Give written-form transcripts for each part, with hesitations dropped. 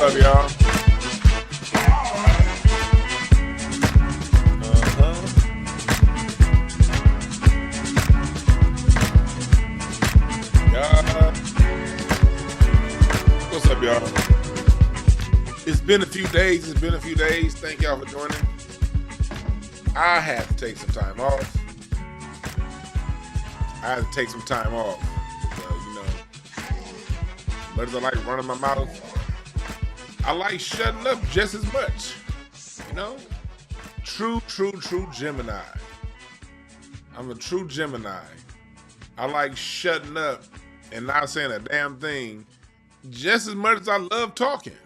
up, y'all? What's up, y'all? It's been a few days. Thank y'all for joining. I had to take some time off. But as I like running my mouth, I like shutting up just as much. True Gemini. I'm a true Gemini. I like shutting up and not saying a damn thing just as much as I love talking.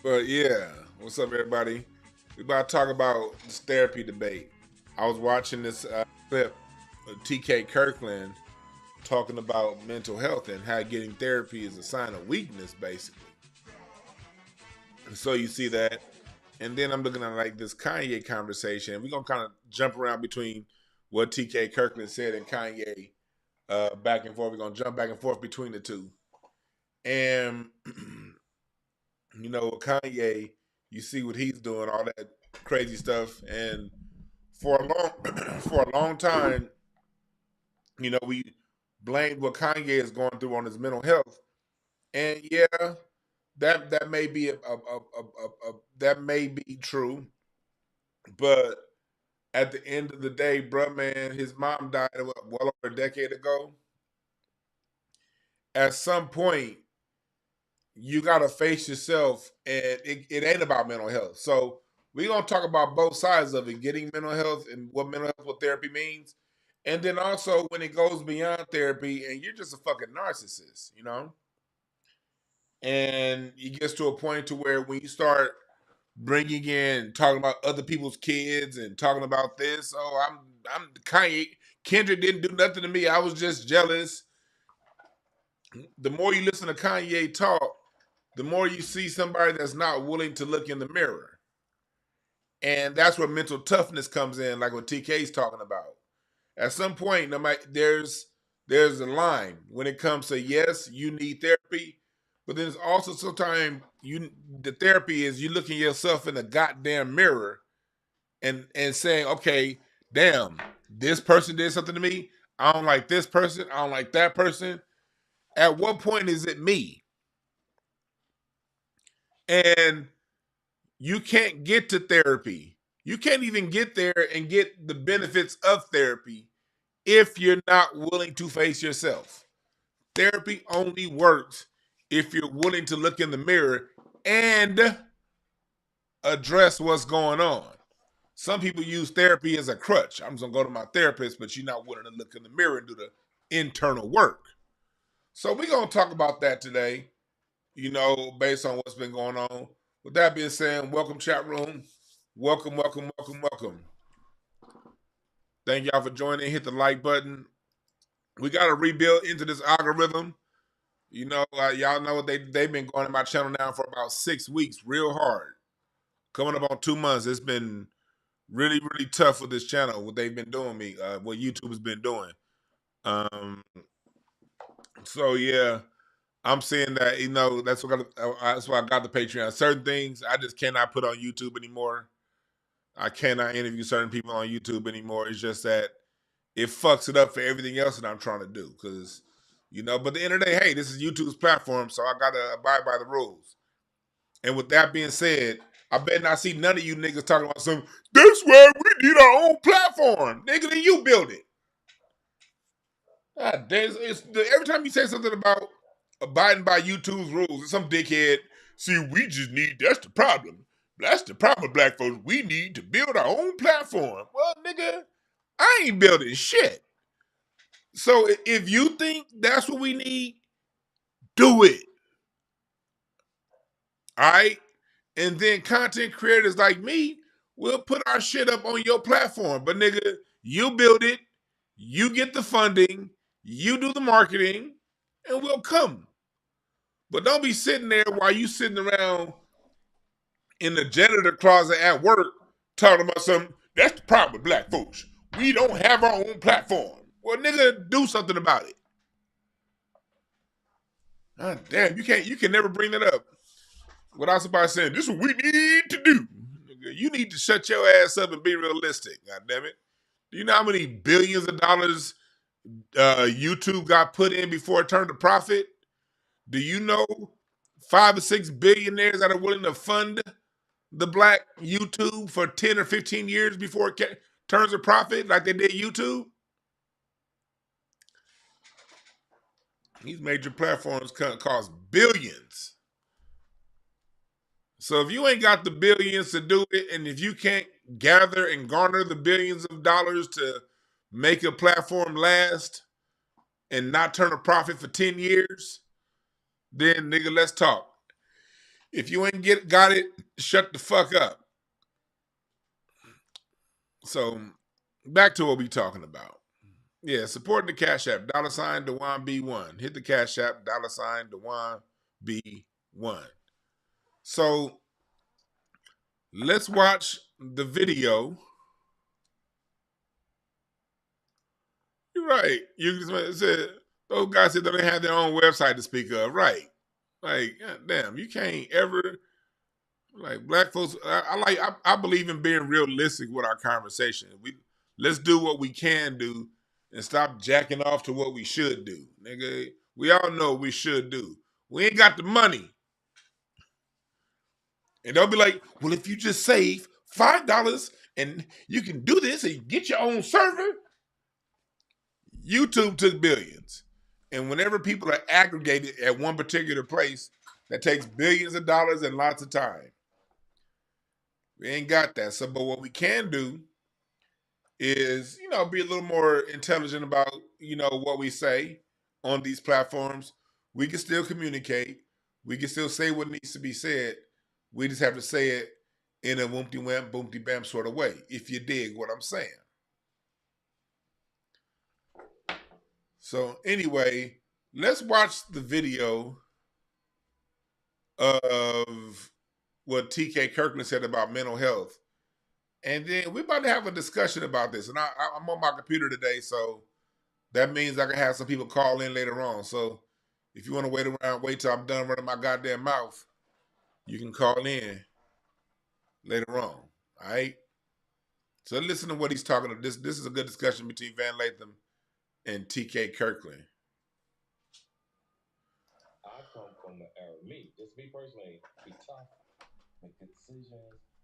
But yeah, what's up, everybody? We about to talk about this therapy debate. I was watching this clip of TK Kirkland talking about mental health and how getting therapy is a sign of weakness, basically. And so you see that. And then I'm looking at like this Kanye conversation. We're going to kind of jump around between what TK Kirkland said and Kanye back and forth. We're going to jump back and forth between the two. And, Kanye, you see what he's doing, all that crazy stuff. And for a long time, we blamed what Kanye is going through on his mental health. And yeah, that may be that may be true, but at the end of the day, bruh, man, his mom died well over a decade ago. At some point, you gotta face yourself, and it ain't about mental health. So we're gonna talk about both sides of it: getting mental health and what mental health, what therapy means, and then also when it goes beyond therapy, and you're just a fucking narcissist, And it gets to a point to where when you start bringing in talking about other people's kids and talking about this, I'm Kanye. Kendrick didn't do nothing to me. I was just jealous. The more you listen to Kanye talk, the more you see somebody that's not willing to look in the mirror. And that's where mental toughness comes in, like what TK's talking about. At some point, there's a line when it comes to, yes, you need therapy, but then there's also sometimes the therapy is you looking yourself in the goddamn mirror and saying, okay, damn, this person did something to me. I don't like this person. I don't like that person. At what point is it me? And you can't get to therapy. You can't even get there and get the benefits of therapy if you're not willing to face yourself. Therapy only works if you're willing to look in the mirror and address what's going on. Some people use therapy as a crutch. I'm just going to go to my therapist, but you're not willing to look in the mirror and do the internal work. So we're going to talk about that today, based on what's been going on. With that being said, welcome, chat room. Welcome. Thank y'all for joining. Hit the like button. We got to rebuild into this algorithm. Y'all know they've been going to my channel now for about 6 weeks, real hard. Coming up on 2 months. It's been really, really tough with this channel, what they've been doing what YouTube has been doing. So yeah, I'm saying that, that's why I got the Patreon. Certain things I just cannot put on YouTube anymore. I cannot interview certain people on YouTube anymore. It's just that it fucks it up for everything else that I'm trying to do. Because, but at the end of the day, hey, this is YouTube's platform, so I got to abide by the rules. And with that being said, I bet not see none of you niggas talking about something, that's why we need our own platform. Nigga, then you build it. God damn, every time you say something about abiding by YouTube's rules, it's some dickhead, see, that's the problem. That's the problem, black folks. We need to build our own platform. Well, nigga, I ain't building shit. So if you think that's what we need, do it. All right? And then content creators like me will put our shit up on your platform. But nigga, you build it, you get the funding, you do the marketing, and we'll come. But don't be sitting there while you sitting around in the janitor closet at work talking about something. That's the problem with black folks. We don't have our own platform. Well, nigga, do something about it. Damn, you can never bring that up without somebody saying, this is what we need to do. You need to shut your ass up and be realistic, God damn it. Do you know how many billions of dollars YouTube got put in before it turned a profit? Do you know 5 or 6 billionaires that are willing to fund the black YouTube for 10 or 15 years before it turns a profit like they did YouTube? These major platforms cost billions. So if you ain't got the billions to do it, and if you can't gather and garner the billions of dollars to make a platform last and not turn a profit for 10 years, then nigga, let's talk. If you ain't got it, shut the fuck up. So back to what we talking about. Yeah, supporting the Cash App, $DejuanB1. Hit the Cash App, $DejuanB1. So let's watch the video. You're right. You just said those guys said they don't have their own website to speak of. Right. Like, damn, you can't ever, like, black folks, I believe in being realistic with our conversation. Let's do what we can do and stop jacking off to what we should do. Nigga, we all know what we should do. We ain't got the money. And they'll be like, well, if you just save $5 and you can do this and you get your own server. YouTube took billions. And whenever people are aggregated at one particular place, that takes billions of dollars and lots of time. We ain't got that. So, but what we can do is, be a little more intelligent about, what we say on these platforms. We can still communicate. We can still say what needs to be said. We just have to say it in a whoopty-wham, boomty-bam sort of way, if you dig what I'm saying. So anyway, let's watch the video of what TK Kirkland said about mental health. And then we're about to have a discussion about this. And I'm on my computer today, so that means I can have some people call in later on. So if you want to wait till I'm done running my goddamn mouth, you can call in later on. All right? So listen to what he's talking about. This is a good discussion between Van Latham and TK Kirkland. I come from the era, me personally, be tough, make good decisions,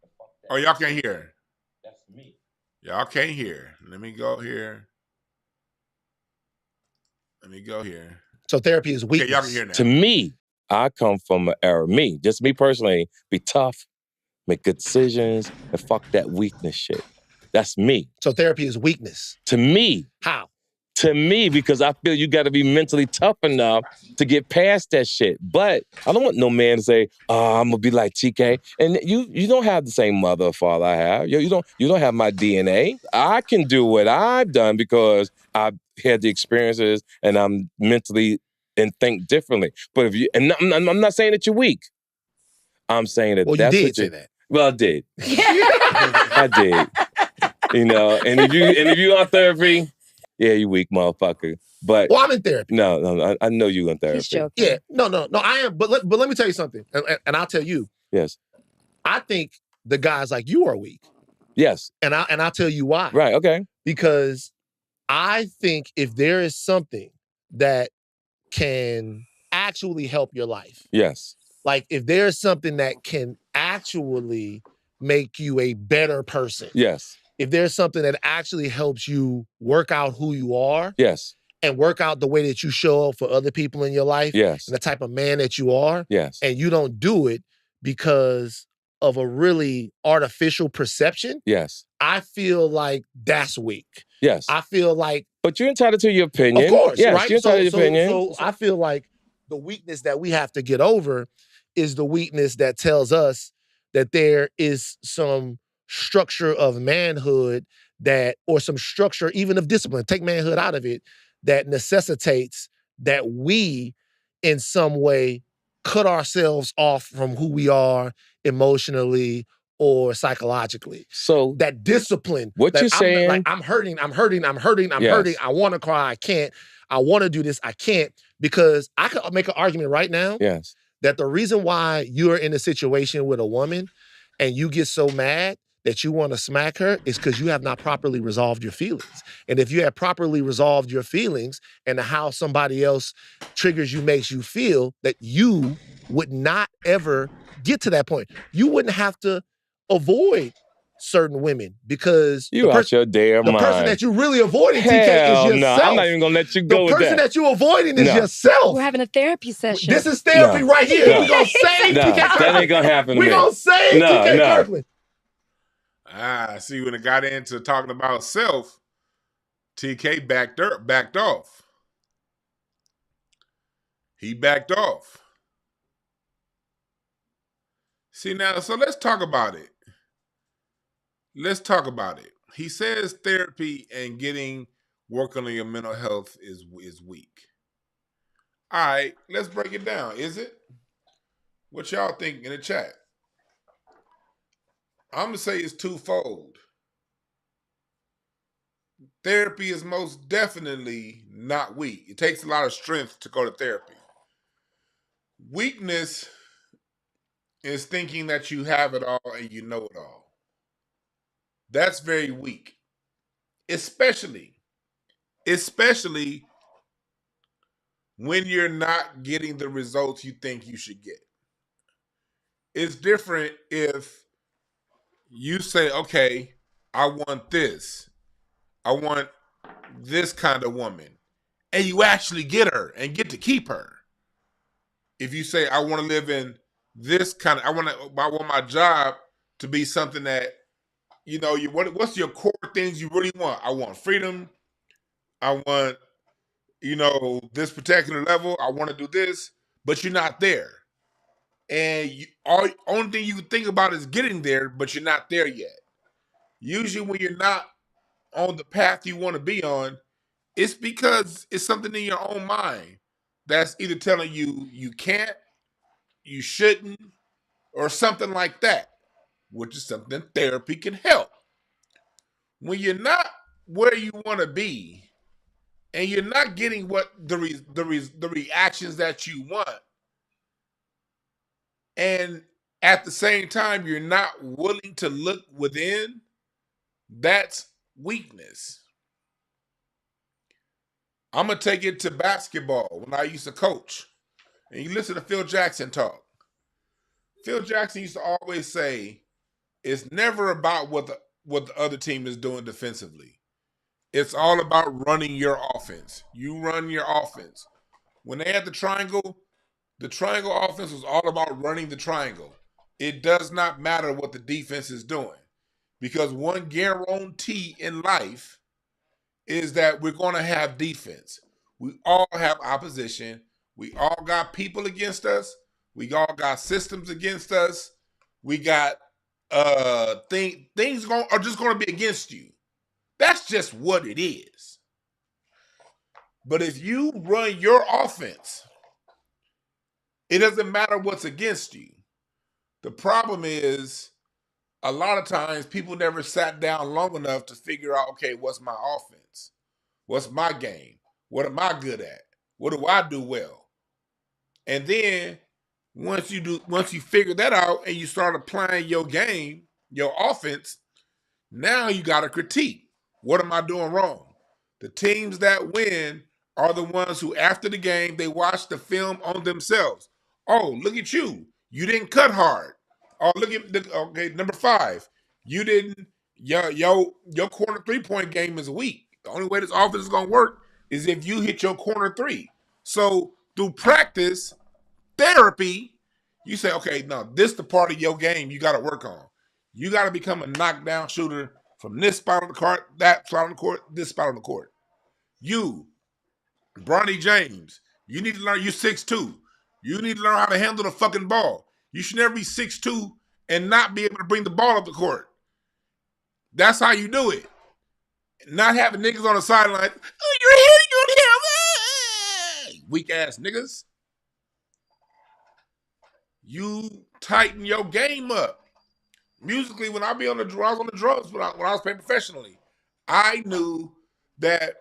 and fuck that. Oh, y'all can't hear. That's me. Y'all can't hear. Let me go here. So therapy is weakness. Okay, y'all can hear now. To me, I come from an era, me personally, be tough, make good decisions, and fuck that weakness shit. That's me. So therapy is weakness. To me. How? To me, because I feel you got to be mentally tough enough to get past that shit. But I don't want no man to say, "Oh, I'm gonna be like TK." And you don't have the same mother or father I have. You don't have my DNA. I can do what I've done because I've had the experiences and I'm mentally and think differently. But if you, and I'm not saying that you're weak. I'm saying that that's you did say that. Well, I did. I did. And if you on therapy. Yeah, you weak motherfucker. But I'm in therapy. No, I know you in therapy. He's joking. Yeah, no, I am. But let me tell you something, and I'll tell you. Yes. I think the guys like you are weak. Yes. And I'll tell you why. Right. Okay. Because I think if there is something that can actually help your life. Yes. Like if there's something that can actually make you a better person. Yes. If there's something that actually helps you work out who you are. Yes. And work out the way that you show up for other people in your life. Yes. And the type of man that you are. Yes. And you don't do it because of a really artificial perception. Yes. I feel like that's weak. Yes. I feel like. But you're entitled to your opinion. Of course, yes, right? You're entitled to your opinion. So I feel like the weakness that we have to get over is the weakness that tells us that there is some structure of manhood or some structure even of discipline, take manhood out of it, that necessitates that we in some way cut ourselves off from who we are emotionally or psychologically. So that discipline. what you're saying? Like I'm hurting. I'm hurting. Yes. I want to cry. I can't. I want to do this. I can't, because I could make an argument right now Yes. that the reason why you're in a situation with a woman and you get so mad that you want to smack her is because you have not properly resolved your feelings. And if you had properly resolved your feelings and how somebody else triggers you, makes you feel, that you would not ever get to that point. You wouldn't have to avoid certain women, because You out your damn mind. the person that you're really avoiding, TK, is Hell yourself. no, I'm not even gonna let you go The with person that. that you're avoiding is yourself. We're having a therapy session. This is therapy right here. No. We're gonna save No, TK Kirkland. that ain't gonna happen to We're me. gonna save TK Kirkland. See, when it got into talking about self, TK backed off. He backed off. See now, so let's talk about it. Let's talk about it. He says therapy and working on your mental health is weak. All right, let's break it down. Is it? What y'all think in the chat? I'm gonna say it's twofold. Therapy is most definitely not weak. It takes a lot of strength to go to therapy. Weakness is thinking that you have it all and you know it all. That's very weak. Especially when you're not getting the results you think you should get. It's different if you say, okay, I want this. I want this kind of woman. And you actually get her and get to keep her. If you say, I want to live in this kind of, I want my job to be something that, you know, what's your core things you really want? I want freedom. I want, you know, this particular level. I want to do this, but you're not there. And only thing you think about is getting there, but you're not there yet. Usually when you're not on the path you want to be on, it's because it's something in your own mind that's either telling you you can't, you shouldn't, or something like that, which is something therapy can help. When you're not where you want to be and you're not getting what the reactions that you want, and at the same time you're not willing to look within, that's weakness. I'm going to take it to basketball when I used to coach. And you listen to Phil Jackson talk. Phil Jackson used to always say, it's never about what the other team is doing defensively. It's all about running your offense. You run your offense. When they had the triangle offense was all about running the triangle. It does not matter what the defense is doing. Because one guarantee in life is that we're going to have defense. We all have opposition. We all got people against us. We all got systems against us. We got things are just going to be against you. That's just what it is. But if you run your offense, it doesn't matter what's against you. The problem is, a lot of times people never sat down long enough to figure out, okay, what's my offense? What's my game? What am I good at? What do I do well? And then once you figure that out and you start applying your game, your offense, now you got to critique. What am I doing wrong? The teams that win are the ones who, after the game, they watch the film on themselves. Oh, look at you. You didn't cut hard. Oh, okay, number 5. You didn't, your corner 3-point game is weak. The only way this offense is going to work is if you hit your corner 3. So through practice, therapy, you say, okay, no, this is the part of your game you got to work on. You got to become a knockdown shooter from this spot on the court, that spot on the court, this spot on the court. You, Bronny James, you need to learn, you're 6'2". You need to learn how to handle the fucking ball. You should never be 6'2" and not be able to bring the ball up the court. That's how you do it. Not having niggas on the sideline, oh, you're here, weak ass niggas. You tighten your game up. musically, when I be on the drums, when I was playing professionally, I knew that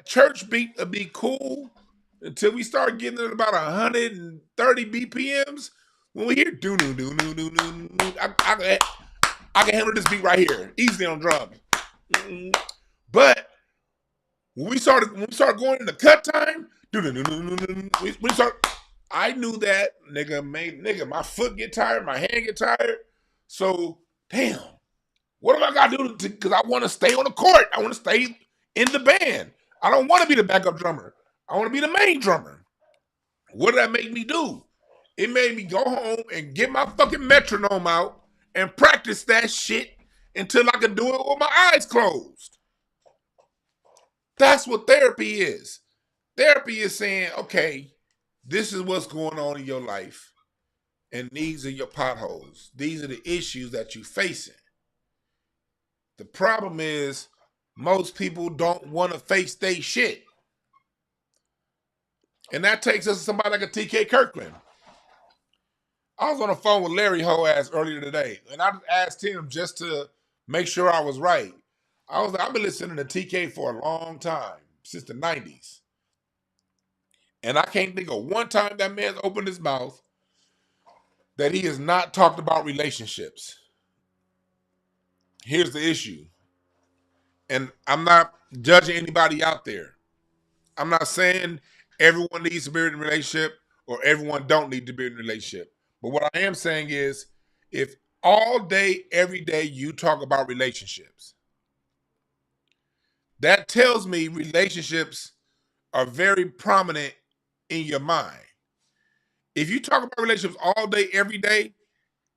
church beat would be cool until we start getting at about 130 BPMs. When we hear do do do do do do, I can handle this beat right here, easily on drums. But when we started going into cut time, we start. I knew that nigga, my foot get tired, my hand get tired. So damn, what do I gotta do? Because I want to stay on the court. I want to stay in the band. I don't want to be the backup drummer. I want to be the main drummer. What did that make me do? It made me go home and get my fucking metronome out and practice that shit until I could do it with my eyes closed. That's what therapy is. Therapy is saying, okay, this is what's going on in your life, and these are your potholes. These are the issues that you're facing. The problem is most people don't want to face their shit. And that takes us to somebody like a TK Kirkland. I was on the phone with Larry Hoass earlier today, and I asked him just to make sure I was right. I was like, I've been listening to TK for a long time, since the 90s. And I can't think of one time that man's opened his mouth that he has not talked about relationships. Here's the issue. And I'm not judging anybody out there. I'm not saying everyone needs to be in a relationship or everyone don't need to be in a relationship. But what I am saying is, if all day, every day you talk about relationships, that tells me relationships are very prominent in your mind. If you talk about relationships all day, every day,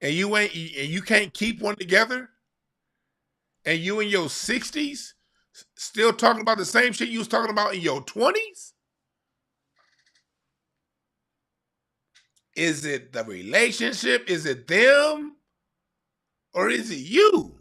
and you can't keep one together, and you in your 60s still talking about the same shit you was talking about in your 20s, is it the relationship? Is it them? Or is it you?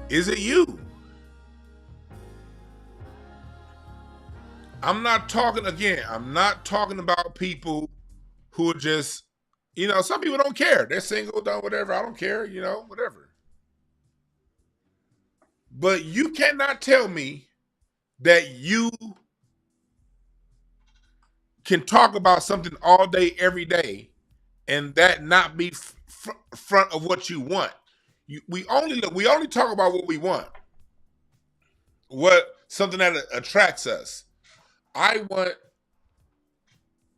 Is it you? I'm not talking about people who are just, some people don't care. They're single, done whatever. I don't care, whatever. But you cannot tell me that you can talk about something all day, every day, and that not be front of what you want. We only talk about what we want. Something that attracts us. I would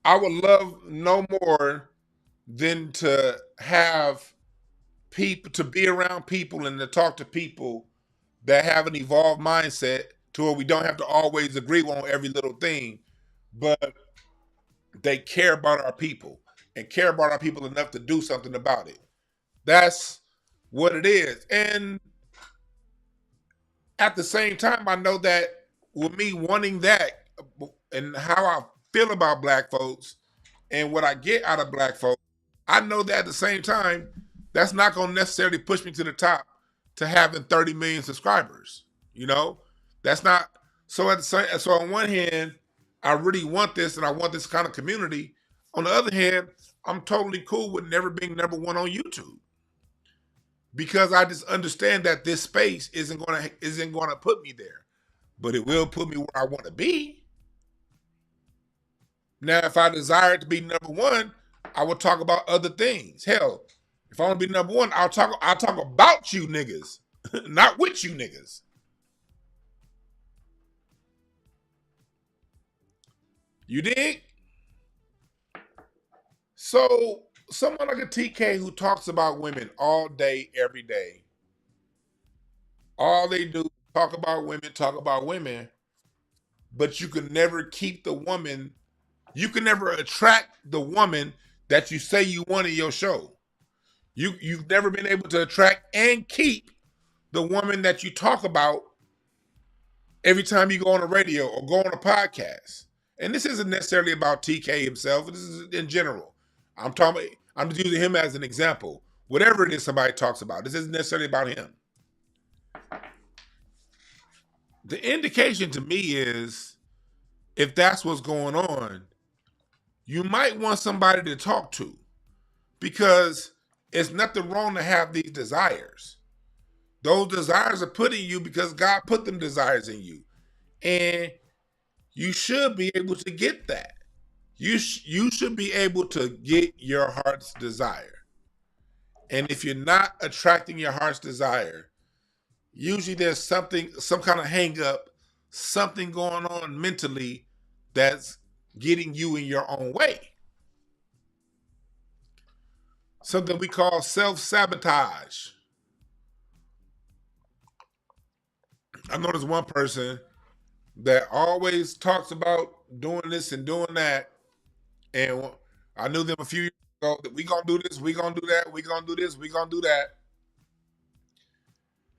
love no more than to have people, to be around people and to talk to people that have an evolved mindset to where we don't have to always agree on every little thing, but they care about our people and care about our people enough to do something about it. That's what it is. And at the same time, I know that with me wanting that and how I feel about black folks and what I get out of black folks, I know that at the same time, that's not going to necessarily push me to the top to having 30 million subscribers. That's not. So on one hand, I really want this and I want this kind of community. On the other hand, I'm totally cool with never being number one on YouTube, because I just understand that this space isn't going to put me there, but it will put me where I want to be. Now, if I desire to be number one, I will talk about other things. Hell, if I want to be number one, I'll talk about you niggas, not with you niggas. You dig? So someone like a TK who talks about women all day, every day, all they do is talk about women, but you can never keep the woman, you can never attract the woman that you say you want in your show. You've never been able to attract and keep the woman that you talk about every time you go on the radio or go on a podcast. and this isn't necessarily about TK himself. This is in general. I'm just using him as an example. Whatever it is somebody talks about, this isn't necessarily about him. The indication to me is, if that's what's going on, you might want somebody to talk to, because it's nothing wrong to have these desires. Those desires are put in you because God put them desires in you. And you should be able to get that. You should be able to get your heart's desire. And if you're not attracting your heart's desire, usually there's some kind of hang up, something going on mentally that's getting you in your own way. Something we call self-sabotage. I know there's one person that always talks about doing this and doing that. And I knew them a few years ago that we gonna do this, we gonna do that, we gonna do this, we gonna do that.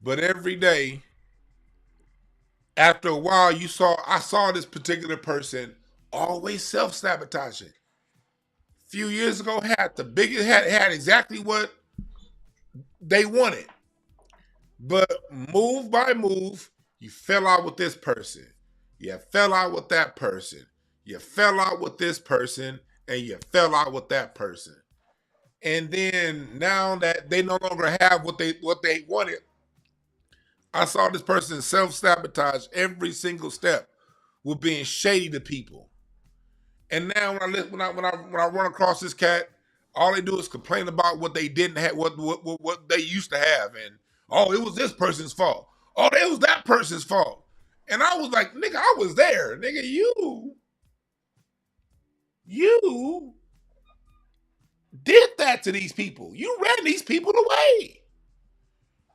But every day, after a while, I saw this particular person always self-sabotaging. A few years ago, had exactly what they wanted. But move by move, you fell out with this person. You fell out with that person. You fell out with this person, and you fell out with that person. And then now that they no longer have what they wanted, I saw this person self-sabotage every single step with being shady to people. And now when I run across this cat, all they do is complain about what they didn't have, what they used to have, and oh, it was this person's fault. Oh, it was that person's fault. And I was like, nigga, I was there. Nigga, you did that to these people. You ran these people away.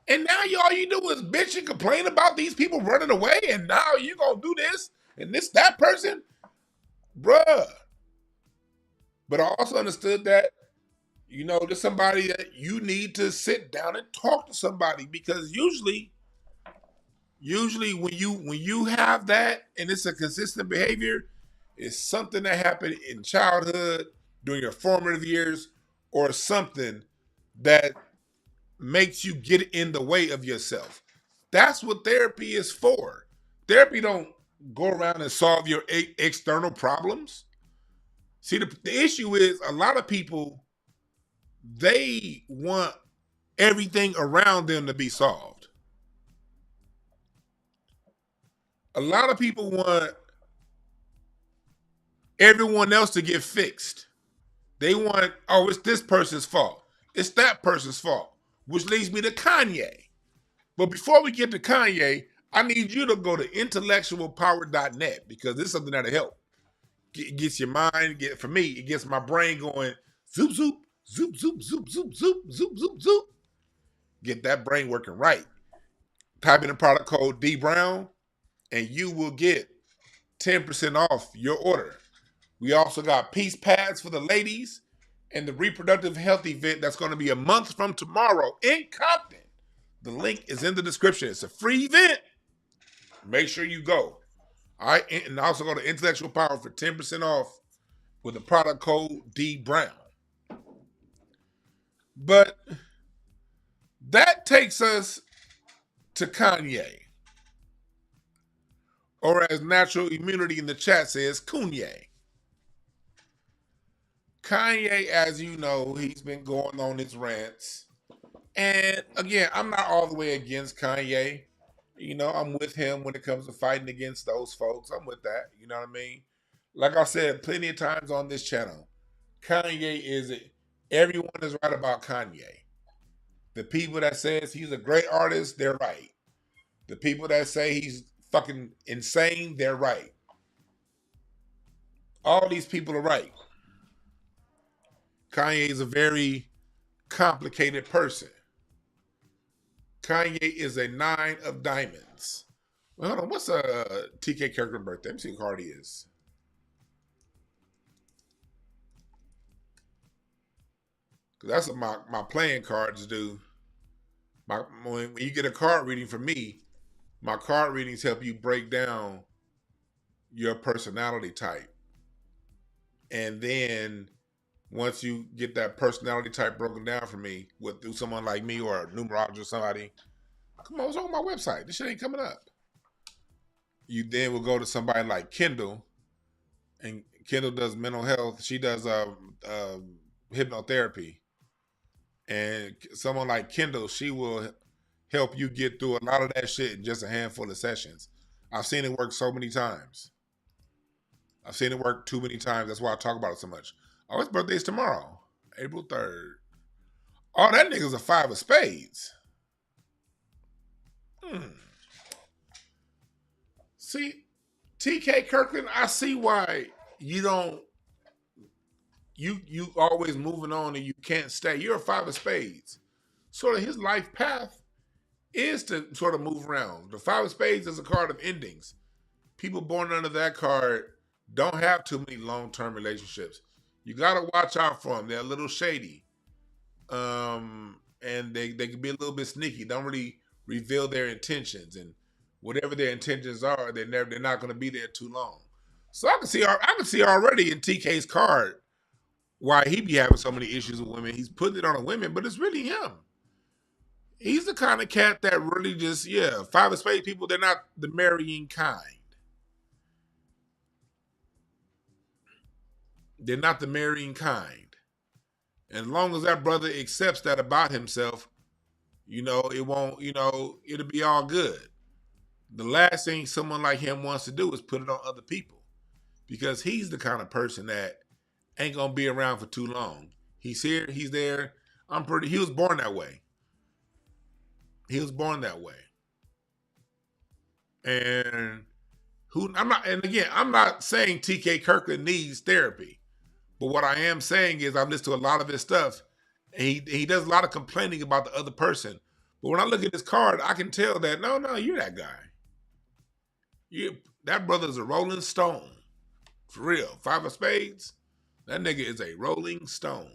And now all you do is bitch and complain about these people running away, and now you gonna do this and this, that person? Bruh. But I also understood that, there's somebody that you need to sit down and talk to somebody, because usually when you have that and it's a consistent behavior, it's something that happened in childhood, during your formative years, or something that makes you get in the way of yourself. That's what therapy is for. Therapy don't go around and solve your external problems. See, the issue is, a lot of people, they want everything around them to be solved. A lot of people want everyone else to get fixed. They want, oh, it's this person's fault. It's that person's fault. Which leads me to Kanye. But before we get to Kanye, I need you to go to intellectualpower.net, because this is something that'll help. It gets your mind, for me, it gets my brain going zoop, zoop, zoop, zoop, zoop, zoop, zoop, zoop, zoop, zoop. Get that brain working right. Type in the product code D Brown, and you will get 10% off your order. We also got peace pads for the ladies, and the reproductive health event that's going to be a month from tomorrow in Compton. The link is in the description. It's a free event. Make sure you go. All right, and also go to Intellectual Power for 10% off with the product code D Brown. But that takes us to Kanye, or as Natural Immunity in the chat says, Kanye. Kanye, as you know, he's been going on his rants. And again, I'm not all the way against Kanye. I'm with him when it comes to fighting against those folks. I'm with that. You know what I mean? Like I said plenty of times on this channel, everyone is right about Kanye. The people that says he's a great artist, they're right. The people that say he's fucking insane, they're right. All these people are right. Kanye is a very complicated person. Kanye is a 9 of diamonds. Well, hold on. What's TK Kirkland birthday? Let me see what card he is. That's what my playing cards do. When you get a card reading from me, my card readings help you break down your personality type. And then once you get that personality type broken down for me through someone like me or a numerologist or somebody, come on, what's on my website? This shit ain't coming up. You then will go to somebody like Kendall, and Kendall does mental health. She does hypnotherapy. And someone like Kendall, she will help you get through a lot of that shit in just a handful of sessions. I've seen it work so many times. I've seen it work too many times. That's why I talk about it so much. Oh, his birthday's tomorrow, April 3rd. Oh, that nigga's a 5 of spades. See, TK Kirkland, I see why you don't, you always moving on and you can't stay. You're a 5 of spades. Sort of his life path is to sort of move around. The 5 of spades is a card of endings. People born under that card don't have too many long-term relationships. You got to watch out for them. They're a little shady. And they can be a little bit sneaky. Don't really reveal their intentions, and whatever their intentions are, they're not going to be there too long. So I can see already in TK's card why he be having so many issues with women. He's putting it on the women, but it's really him. He's the kind of cat that really just 5 of spades people. They're not the marrying kind. They're not the marrying kind. And as long as that brother accepts that about himself, it won't, it'll be all good. The last thing someone like him wants to do is put it on other people, because he's the kind of person that ain't going to be around for too long. He's here, he's there. He was born that way. He was born that way. And I'm not saying TK Kirkland needs therapy. But what I am saying is I've listened to a lot of his stuff, and he does a lot of complaining about the other person. But when I look at his card, I can tell that, no, you're that guy. That brother's a rolling stone. For real. 5 of spades, that nigga is a rolling stone.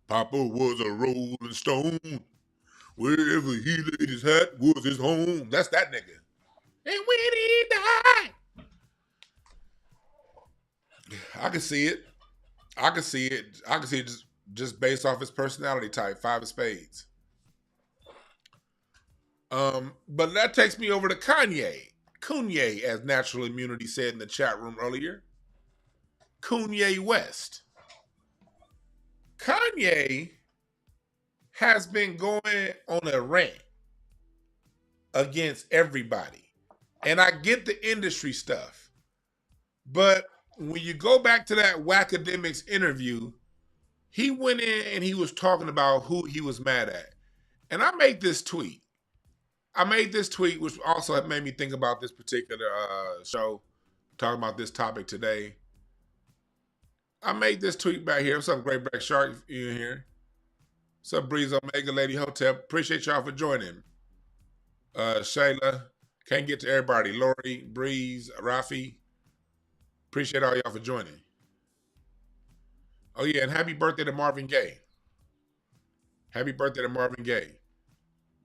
Papa was a rolling stone. Wherever he laid his hat was his home. That's that nigga. And when he died. I can see it. I can see it just based off his personality type, 5 of spades. But that takes me over to Kanye, as Natural Immunity said in the chat room earlier. Kanye West. Kanye has been going on a rant against everybody. And I get the industry stuff. But when you go back to that Whackademics interview, he went in and he was talking about who he was mad at. And I made this tweet. Which also made me think about this particular show, talking about this topic today. I made this tweet back here. What's up, Great Black Shark? You in here? What's up, Breeze Omega, Lady Hotel? Appreciate y'all for joining. Shayla, can't get to everybody. Lori, Breeze, Rafi. Appreciate all y'all for joining. Oh yeah, and happy birthday to Marvin Gaye. Happy birthday to Marvin Gaye.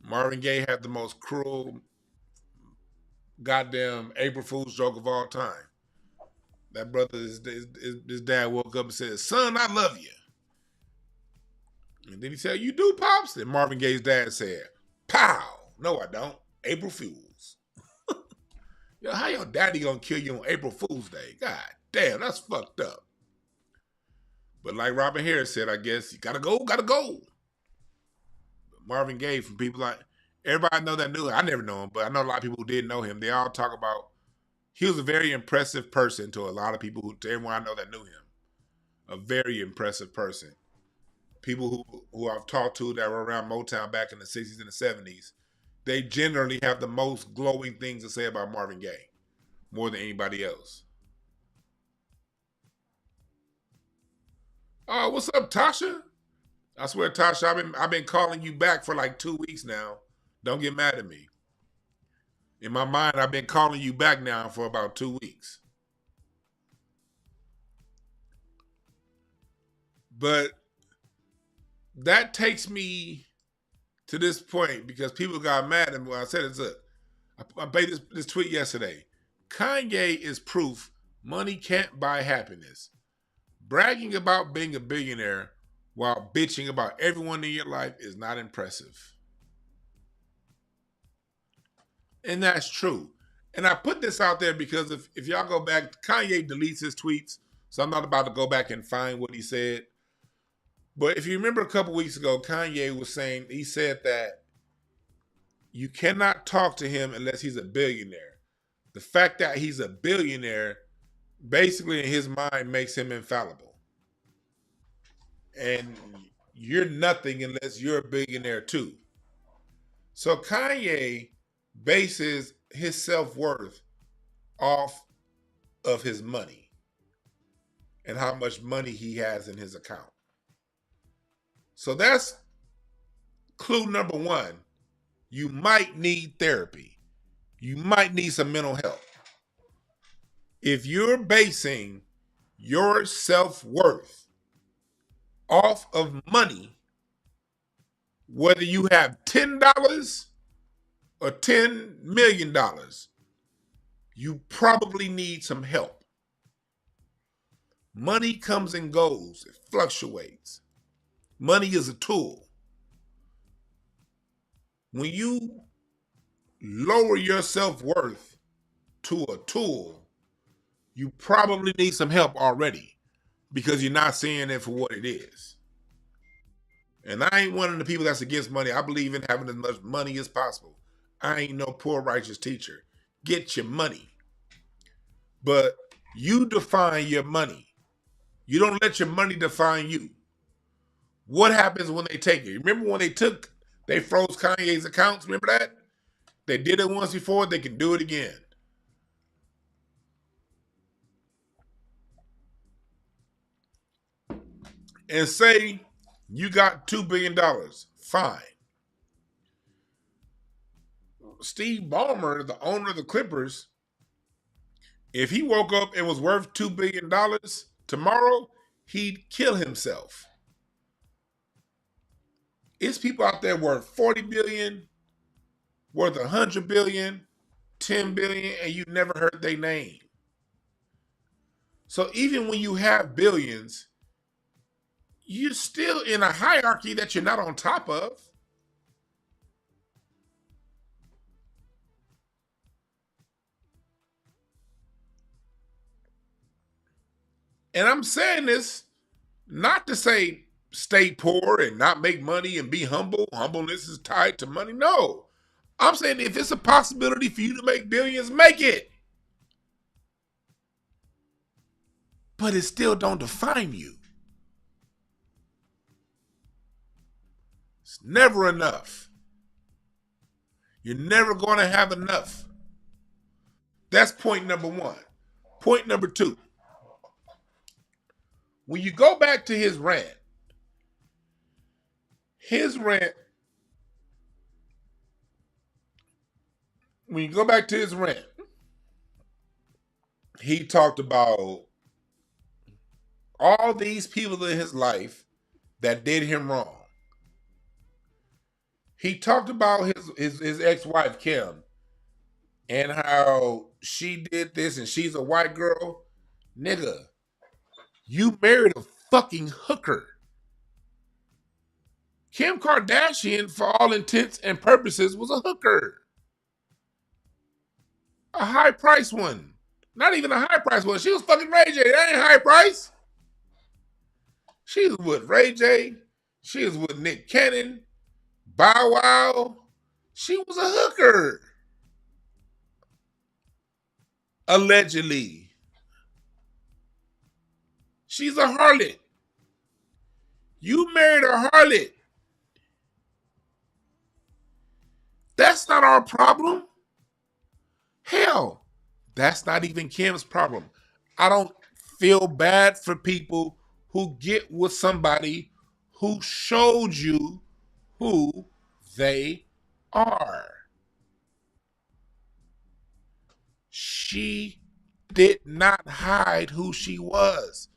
Marvin Gaye had the most cruel goddamn April Fool's joke of all time. That brother, his dad woke up and said, "Son, I love you." And then he said, "You do, Pops?" And Marvin Gaye's dad said, "Pow! No, I don't. April Fools." Yo, how your daddy gonna kill you on April Fool's Day? God damn, that's fucked up. But like Robin Harris said, I guess you gotta go. Marvin Gaye, from people like, everybody I know that knew him. I never know him, but I know a lot of people who did know him. They all talk about, he was a very impressive person to a lot of people, to everyone I know that knew him. A very impressive person. People who I've talked to that were around Motown back in the 60s and the 70s, they generally have the most glowing things to say about Marvin Gaye, more than anybody else. Oh, what's up, Tasha? I swear, Tasha, I've been calling you back for like 2 weeks now. Don't get mad at me. In my mind, I've been calling you back now for about 2 weeks. But that takes me to this point, because people got mad at me when I said it. Look, I made this tweet yesterday. Kanye is proof money can't buy happiness. Bragging about being a billionaire while bitching about everyone in your life is not impressive. And that's true. And I put this out there because if y'all go back, Kanye deletes his tweets, so I'm not about to go back and find what he said. But if you remember a couple weeks ago, Kanye was saying, he said that you cannot talk to him unless he's a billionaire. The fact that he's a billionaire, basically in his mind, makes him infallible. And you're nothing unless you're a billionaire too. So Kanye bases his self-worth off of his money and how much money he has in his account. So that's clue number one. You might need therapy. You might need some mental help. If you're basing your self-worth off of money, whether you have $10 or $10 million, you probably need some help. Money comes and goes. It fluctuates. Money is a tool. When you lower your self-worth to a tool, you probably need some help already because you're not seeing it for what it is. And I ain't one of the people that's against money. I believe in having as much money as possible. I ain't no poor righteous teacher. Get your money. But you define your money. You don't let your money define you. What happens when they take it? Remember when they froze Kanye's accounts? Remember that? They did it once before, they can do it again. And say you got $2 billion. Fine. Steve Ballmer, the owner of the Clippers, if he woke up and was worth $2 billion tomorrow, he'd kill himself. It's people out there worth 40 billion, worth 100 billion, 10 billion, and you never heard their name. So even when you have billions, you're still in a hierarchy that you're not on top of. And I'm saying this not to say stay poor and not make money and be humble. Humbleness is tied to money. No. I'm saying if it's a possibility for you to make billions, make it. But it still don't define you. It's never enough. You're never going to have enough. That's point number one. Point number two. When you go back to his rant, when you go back to his rant, he talked about all these people in his life that did him wrong. He talked about his ex-wife, Kim, and how she did this and she's a white girl. Nigga, you married a fucking hooker. Kim Kardashian, for all intents and purposes, was a hooker. A high-priced one. Not even a high-priced one. She was fucking Ray J. That ain't high price. She was with Ray J. She was with Nick Cannon. Bow Wow. She was a hooker. Allegedly. She's a harlot. You married a harlot. That's not our problem. Hell, that's not even Kim's problem. I don't feel bad for people who get with somebody who showed you who they are. She did not hide who she was.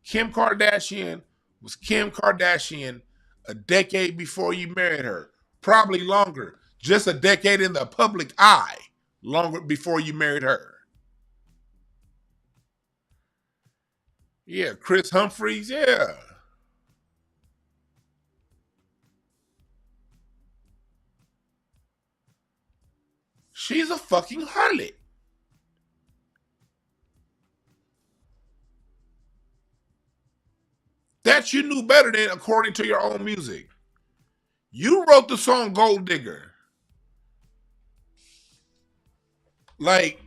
Kim Kardashian was Kim Kardashian a decade before you married her. Probably longer. Just a decade in the public eye. Longer before you married her. Yeah, Chris Humphreys, yeah. She's a fucking harlot. That you knew better than according to your own music. You wrote the song Gold Digger. Like,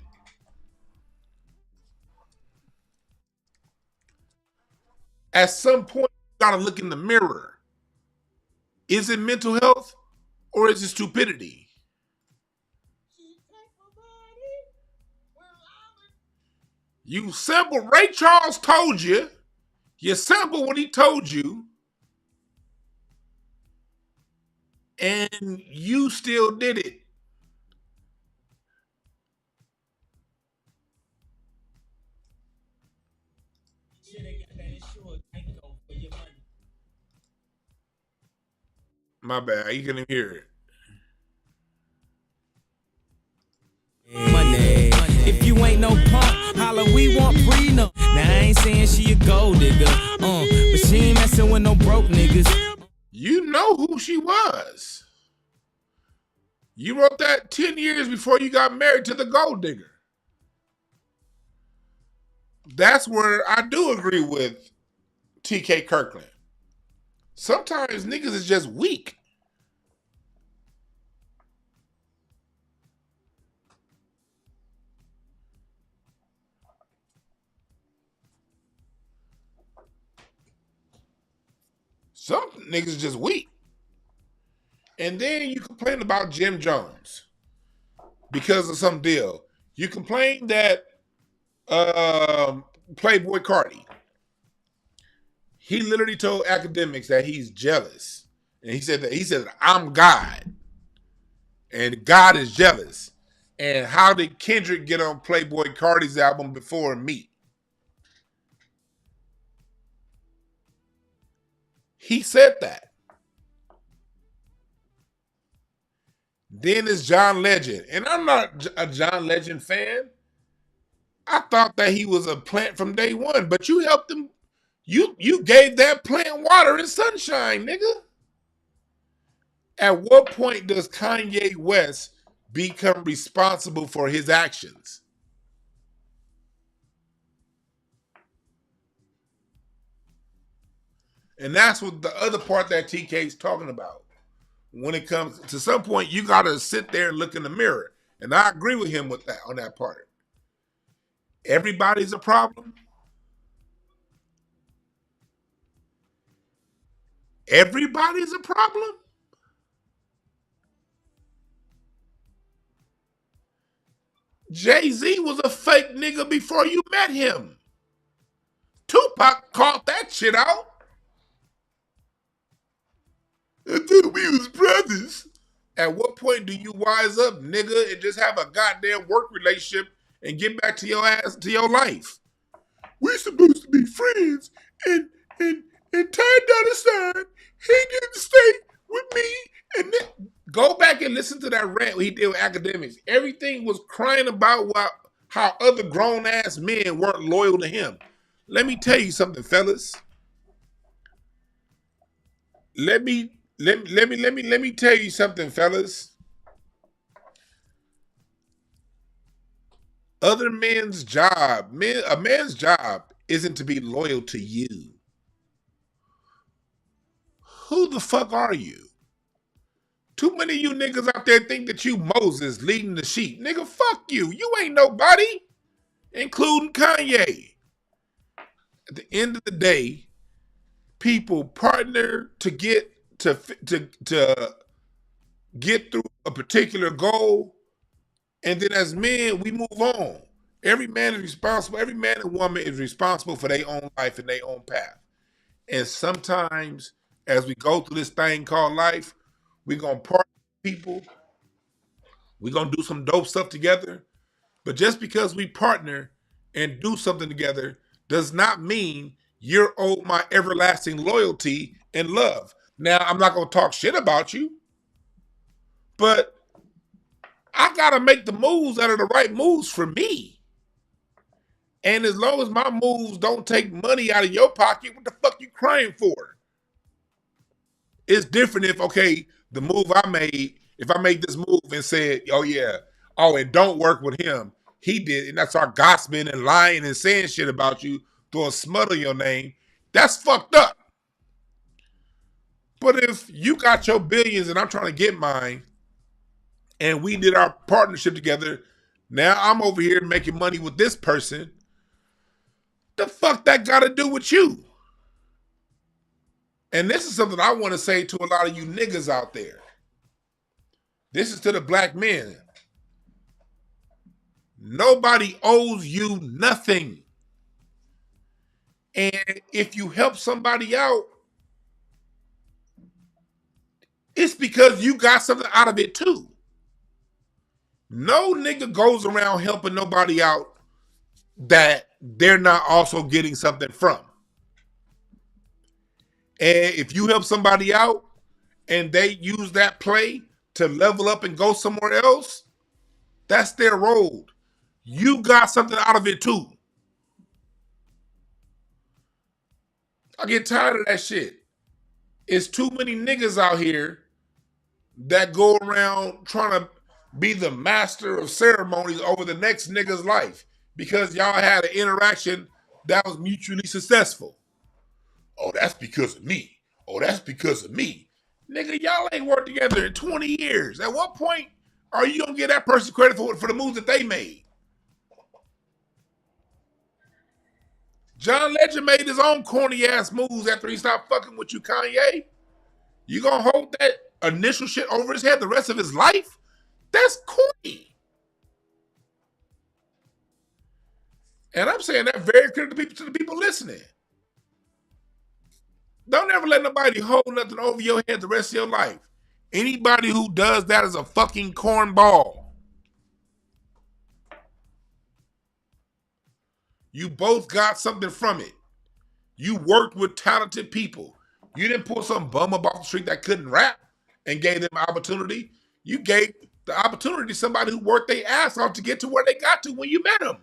at some point, you gotta look in the mirror. Is it mental health or is it stupidity? You sample Ray Charles told you. You sample what he told you, and you still did it. My bad. You couldn't hear it. Money. If you ain't no punk, holla, we want prenup. Now I ain't saying she a gold digger, but she ain't messing with no broke niggas. You know who she was. You wrote that 10 years before you got married to the gold digger. That's where I do agree with TK Kirkland. Sometimes niggas is just weak. Some niggas is just weak. And then you complain about Jim Jones because of some deal. You complain that Playboy Cardi, he literally told academics that he's jealous. And he said I'm God. And God is jealous. And how did Kendrick get on Playboy Cardi's album before me? He said that. Then it's John Legend. And I'm not a John Legend fan. I thought that he was a plant from day one, but you helped him. You gave that plant water and sunshine, nigga. At what point does Kanye West become responsible for his actions? And that's what the other part that TK is talking about. When it comes to some point, you got to sit there and look in the mirror. And I agree with him with that on that part. Everybody's a problem. Everybody's a problem. Jay-Z was a fake nigga before you met him. Tupac caught that shit out. I thought we was brothers. At what point do you wise up, nigga, and just have a goddamn work relationship and get back to your ass to your life? We supposed to be friends, and Ty Dolla $ign, he didn't stay with me. And then go back and listen to that rant he did with academics. Everything was crying about how other grown ass men weren't loyal to him. Let me tell you something, fellas. Let me tell you something, fellas. Other men's job, a man's job isn't to be loyal to you. Who the fuck are you? Too many of you niggas out there think that you Moses leading the sheep. Nigga, fuck you. You ain't nobody, including Kanye. At the end of the day, people partner to get to get through a particular goal, and then as men, we move on. Every man is responsible. Every man and woman is responsible for their own life and their own path. And sometimes, as we go through this thing called life, we're gonna partner with people. We're gonna do some dope stuff together. But just because we partner and do something together does not mean you're owed my everlasting loyalty and love. Now, I'm not gonna talk shit about you, but I gotta make the moves that are the right moves for me. And as long as my moves don't take money out of your pocket, what the fuck you crying for? It's different if, okay, the move I made, if I made this move and said, oh yeah, oh, and don't work with him. He did, and that's our gossiping and lying and saying shit about you, throwing smut on your name. That's fucked up. But if you got your billions and I'm trying to get mine, and we did our partnership together, now I'm over here making money with this person. The fuck that got to do with you? And this is something I want to say to a lot of you niggas out there. This is to the black men. Nobody owes you nothing. And if you help somebody out, it's because you got something out of it too. No nigga goes around helping nobody out that they're not also getting something from. And if you help somebody out and they use that play to level up and go somewhere else, that's their road. You got something out of it too. I get tired of that shit. It's too many niggas out here that go around trying to be the master of ceremonies over the next nigga's life because y'all had an interaction that was mutually successful. Oh, that's because of me. Oh, that's because of me. Nigga, y'all ain't worked together in 20 years. At what point are you going to give that person credit for the moves that they made? John Legend made his own corny ass moves after he stopped fucking with you, Kanye. You gonna hold that initial shit over his head the rest of his life? That's corny. And I'm saying that very clear to the people listening. Don't ever let nobody hold nothing over your head the rest of your life. Anybody who does that is a fucking cornball. You both got something from it. You worked with talented people. You didn't pull some bum up off the street that couldn't rap and gave them opportunity. You gave the opportunity to somebody who worked their ass off to get to where they got to when you met them.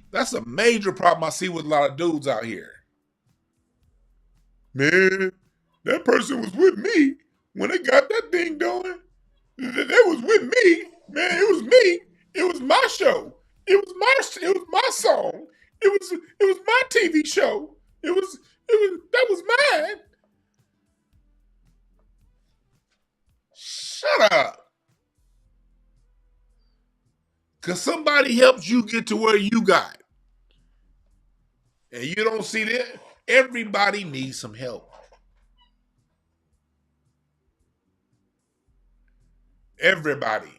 That's a major problem I see with a lot of dudes out here. Man, that person was with me when they got that thing going. They was with me. Man, it was me. It was my show. It was my song. It was my TV show. That was mine. Shut up. Cause somebody helped you get to where you got. And you don't see that. Everybody needs some help. Everybody.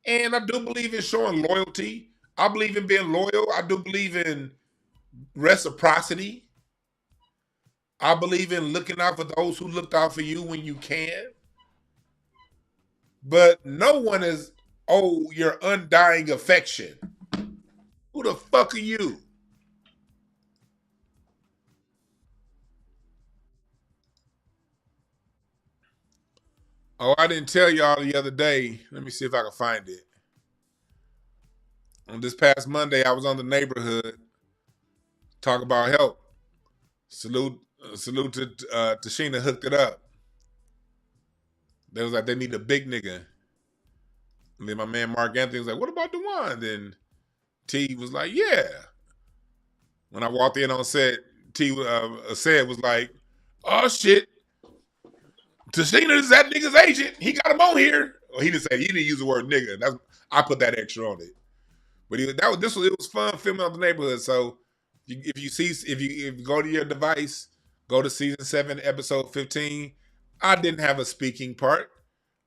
And I do believe in showing loyalty. I believe in being loyal. I do believe in reciprocity. I believe in looking out for those who looked out for you when you can. But no one is, oh, your undying affection. Who the fuck are you? Oh, I didn't tell y'all the other day. Let me see if I can find it. On this past Monday, I was on the neighborhood. Talk about help. Salute to Tashina hooked it up. They was like, they need a big nigga. And then my man Mark Anthony was like, what about DeJuan? Then T was like, yeah. When I walked in on set, T said was like, oh shit. Tashina is that nigga's agent. He got him on here. Well, he didn't use the word nigga. I put that extra on it. But it was fun filming on the neighborhood. So if you go to your device, go to season 7, episode 15. I didn't have a speaking part.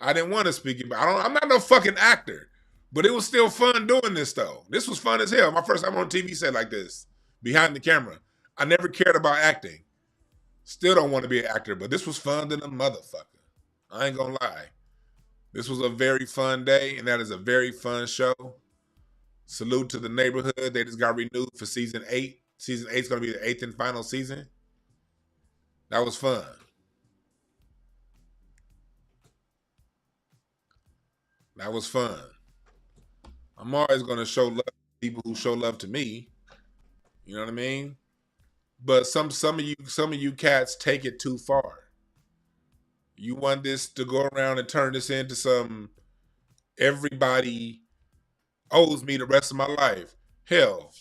I didn't want to speak. I'm not no fucking actor. But it was still fun doing this though. This was fun as hell. My first time on a TV set like this, behind the camera. I never cared about acting. Still don't want to be an actor, but this was fun than a motherfucker. I ain't gonna lie. This was a very fun day, and that is a very fun show. Salute to the neighborhood. They just got renewed for season 8. Season 8 is gonna be the 8th and final season. That was fun. That was fun. I'm always gonna show love to people who show love to me. You know what I mean? But some of you cats take it too far. You want this to go around and turn this into some everybody owes me the rest of my life. Hell,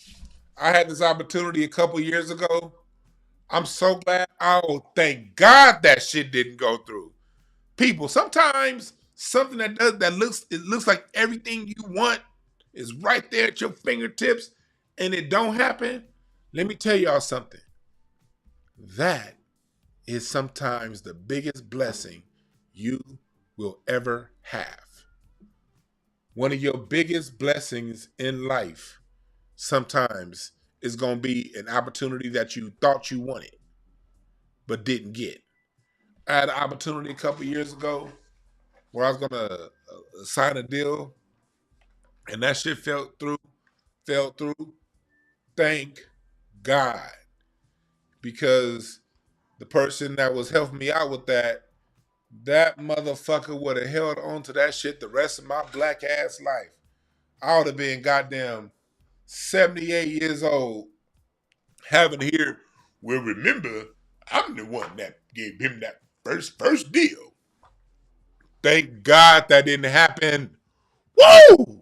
I had this opportunity a couple years ago. I'm so glad. Oh, thank God that shit didn't go through. People, sometimes something that looks like everything you want is right there at your fingertips, and it don't happen. Let me tell y'all something. That is sometimes the biggest blessing you will ever have. One of your biggest blessings in life sometimes is going to be an opportunity that you thought you wanted but didn't get. I had an opportunity a couple years ago where I was going to sign a deal, and that shit fell through. Thank God. Because the person that was helping me out with that motherfucker would have held on to that shit the rest of my black ass life. I would have been goddamn 78 years old having to hear, well, remember, I'm the one that gave him that first deal. Thank God that didn't happen. Woo!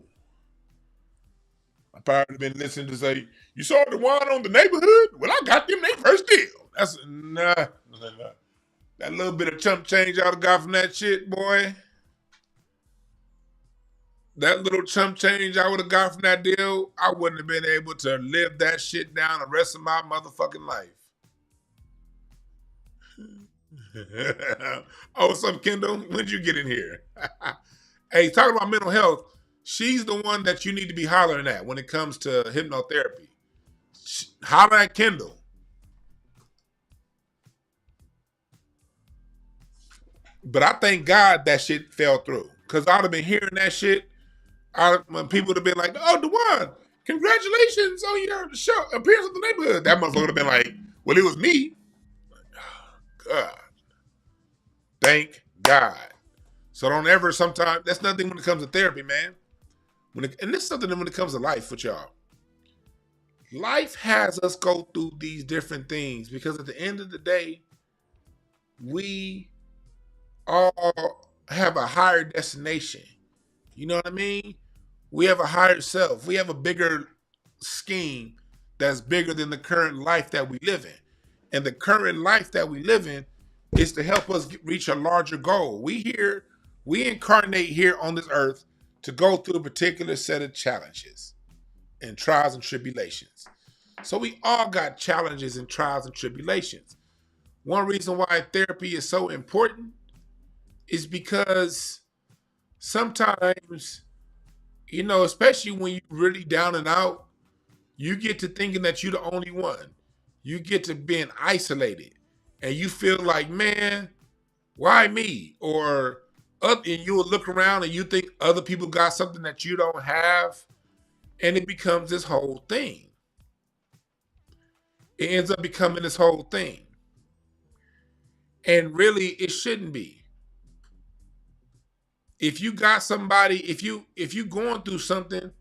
I probably been listening to say, you saw the one on the neighborhood? Well, I got them their first deal. That's nah. That little bit of chump change I got from that shit, boy. That little chump change I would have got from that deal, I wouldn't have been able to live that shit down the rest of my motherfucking life. Oh, what's up, Kendall? When'd you get in here? Hey, talking about mental health, she's the one that you need to be hollering at when it comes to hypnotherapy. Holler at Kendall. But I thank God that shit fell through. Because I'd have been hearing that shit. When people would have been like, oh, DeJuan, congratulations on your show appearance in the neighborhood. That motherfucker would have been like, well, it was me. God. Thank God. So don't ever sometimes, that's nothing when it comes to therapy, man. And this is something when it comes to life with y'all. Life has us go through these different things because at the end of the day, we all have a higher destination. You know what I mean? We have a higher self. We have a bigger scheme that's bigger than the current life that we live in. And the current life that we live in is to help us reach a larger goal. We incarnate here on this earth to go through a particular set of challenges and trials and tribulations. So we all got challenges and trials and tribulations. One reason why therapy is so important is because sometimes, you know, especially when you're really down and out, you get to thinking that you're the only one. You get to being isolated. And you feel like, man, why me? And you will look around and you think other people got something that you don't have. And it becomes this whole thing. It ends up becoming this whole thing. And really, it shouldn't be. If you got somebody, if you going through something,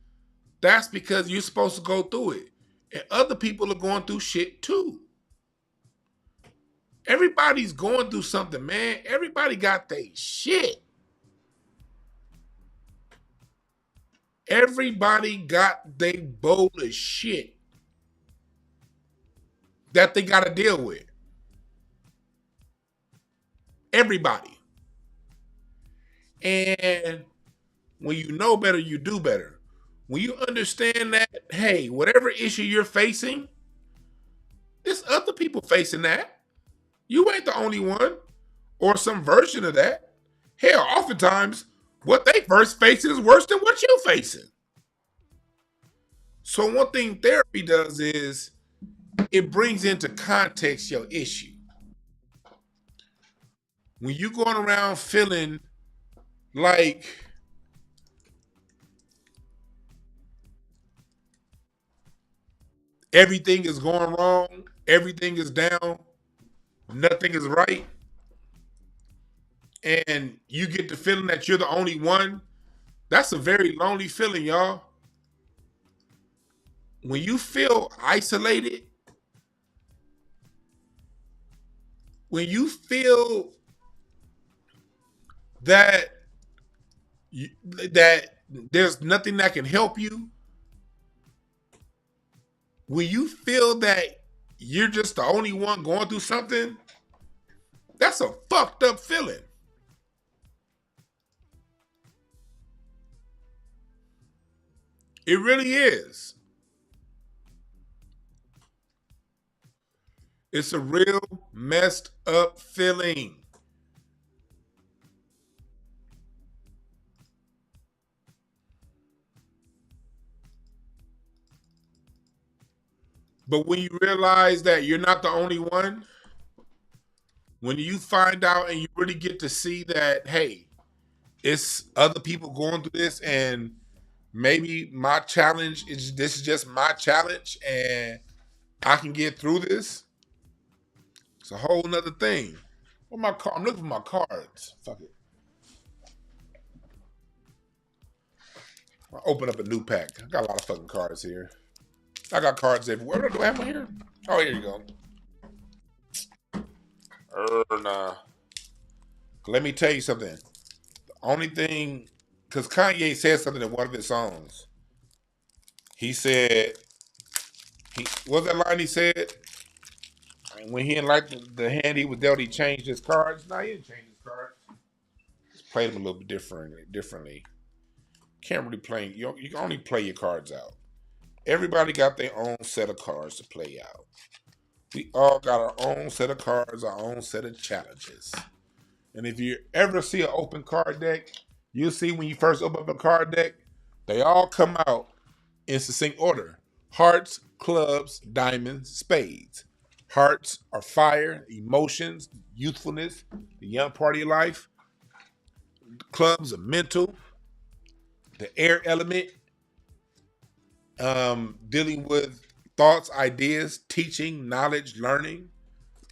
that's because you're supposed to go through it. And other people are going through shit too. Everybody's going through something, man. Everybody got their shit. Everybody got their bowl of shit that they got to deal with. Everybody. And when you know better, you do better. When you understand that, hey, whatever issue you're facing, there's other people facing that. You ain't the only one, or some version of that. Hell, oftentimes, what they first facing is worse than what you're facing. So one thing therapy does is it brings into context your issue. When you're going around feeling like everything is going wrong, everything is down, nothing is right, and you get the feeling that you're the only one, That's a very lonely feeling, y'all. When you feel isolated, when you feel that that there's nothing that can help you, when you feel that you're just the only one going through something, that's a fucked up feeling. It really is. It's a real messed up feeling. But when you realize that you're not the only one, when you find out and you really get to see that, hey, it's other people going through this, and maybe my challenge is this is just my challenge and I can get through this. It's a whole nother thing. What my car? I'm looking for my cards. Fuck it. I'll open up a new pack. I got a lot of fucking cards here. I got cards everywhere. Do I have one here? Oh, here you go. Nah. Let me tell you something. The only thing, because Kanye said something in one of his songs. He said, what was that line he said? When he didn't like the hand he was dealt, he changed his cards. No, he didn't change his cards. Just played them a little bit differently. Can't really play. You can only play your cards out. Everybody got their own set of cards to play out. We all got our own set of cards, our own set of challenges. And if you ever see an open card deck, you'll see when you first open up a card deck, they all come out in succinct order. Hearts, clubs, diamonds, spades. Hearts are fire, emotions, youthfulness, the young part of your life. Clubs are mental, the air element, dealing with thoughts, ideas, teaching, knowledge, learning.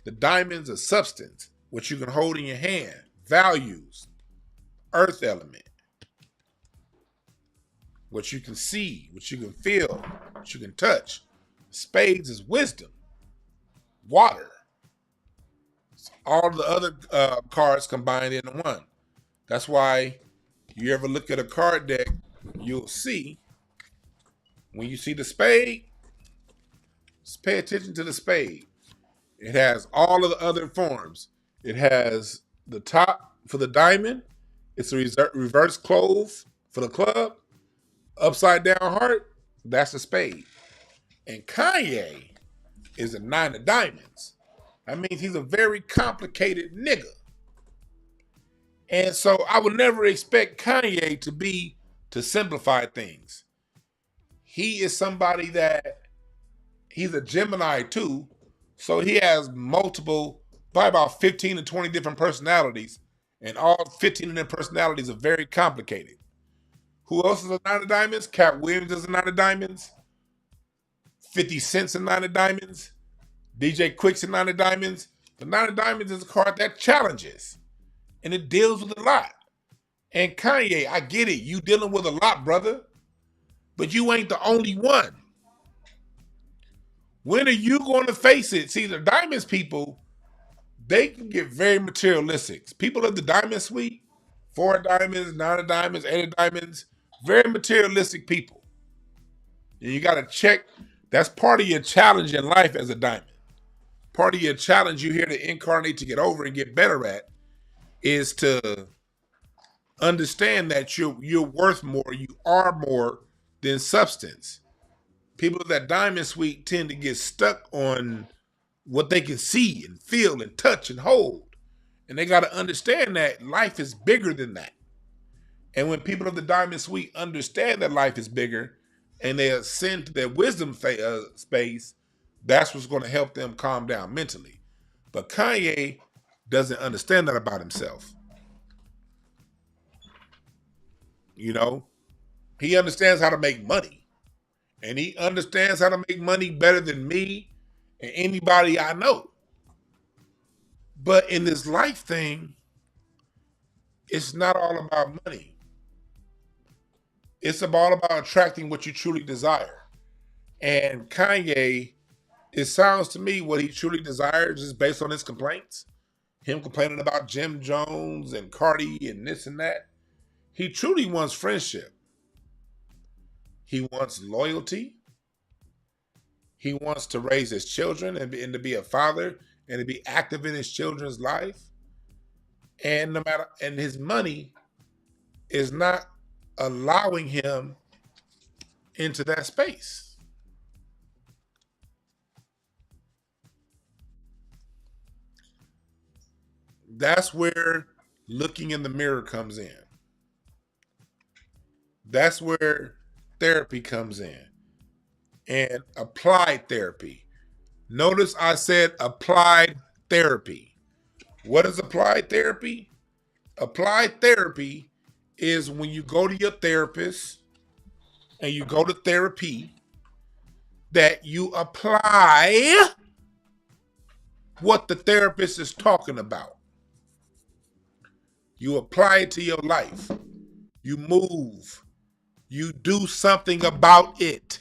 The diamonds are substance, what you can hold in your hand, values, earth element, what you can see, what you can feel, what you can touch. Spades is wisdom, water. All the other cards combined into one. That's why you ever look at a card deck, you'll see when you see the spade, just pay attention to the spade. It has all of the other forms. It has the top for the diamond. It's a reverse clove for the club. Upside down heart, that's a spade. And Kanye is a 9 of diamonds. That means he's a very complicated nigga. And so I would never expect Kanye to simplify things. He is somebody that, he's a Gemini too, so he has multiple, probably about 15 to 20 different personalities, and all 15 of their personalities are very complicated. Who else is a 9 of diamonds? Cat Williams is a 9 of diamonds. 50 Cent's a 9 of diamonds. DJ Quick's a 9 of diamonds. The 9 of diamonds is a card that challenges, and it deals with a lot. And Kanye, I get it, you dealing with a lot, brother, but you ain't the only one. When are you going to face it? See, the diamonds people, they can get very materialistic. People of the diamond suite, 4 of diamonds, 9 of diamonds, 8 of diamonds, very materialistic people. And you got to check, that's part of your challenge in life as a diamond. Part of your challenge you're here to incarnate to get over and get better at is to understand that you're worth more, you are more than substance. People of that diamond suite tend to get stuck on what they can see and feel and touch and hold. And they got to understand that life is bigger than that. And when people of the diamond suite understand that life is bigger and they ascend to their wisdom space, that's what's going to help them calm down mentally. But Kanye doesn't understand that about himself. You know, he understands how to make money. And he understands how to make money better than me and anybody I know. But in this life thing, it's not all about money. It's all about attracting what you truly desire. And Kanye, it sounds to me what he truly desires is based on his complaints. Him complaining about Jim Jones and Cardi and this and that. He truly wants friendship. He wants loyalty. He wants to raise his children and to be a father and to be active in his children's life. And his money is not allowing him into that space. That's where looking in the mirror comes in. That's where therapy comes in. And applied therapy. Notice I said applied therapy. What is applied therapy? Applied therapy is when you go to your therapist and you go to therapy, that you apply what the therapist is talking about. You apply it to your life. You move. You do something about it.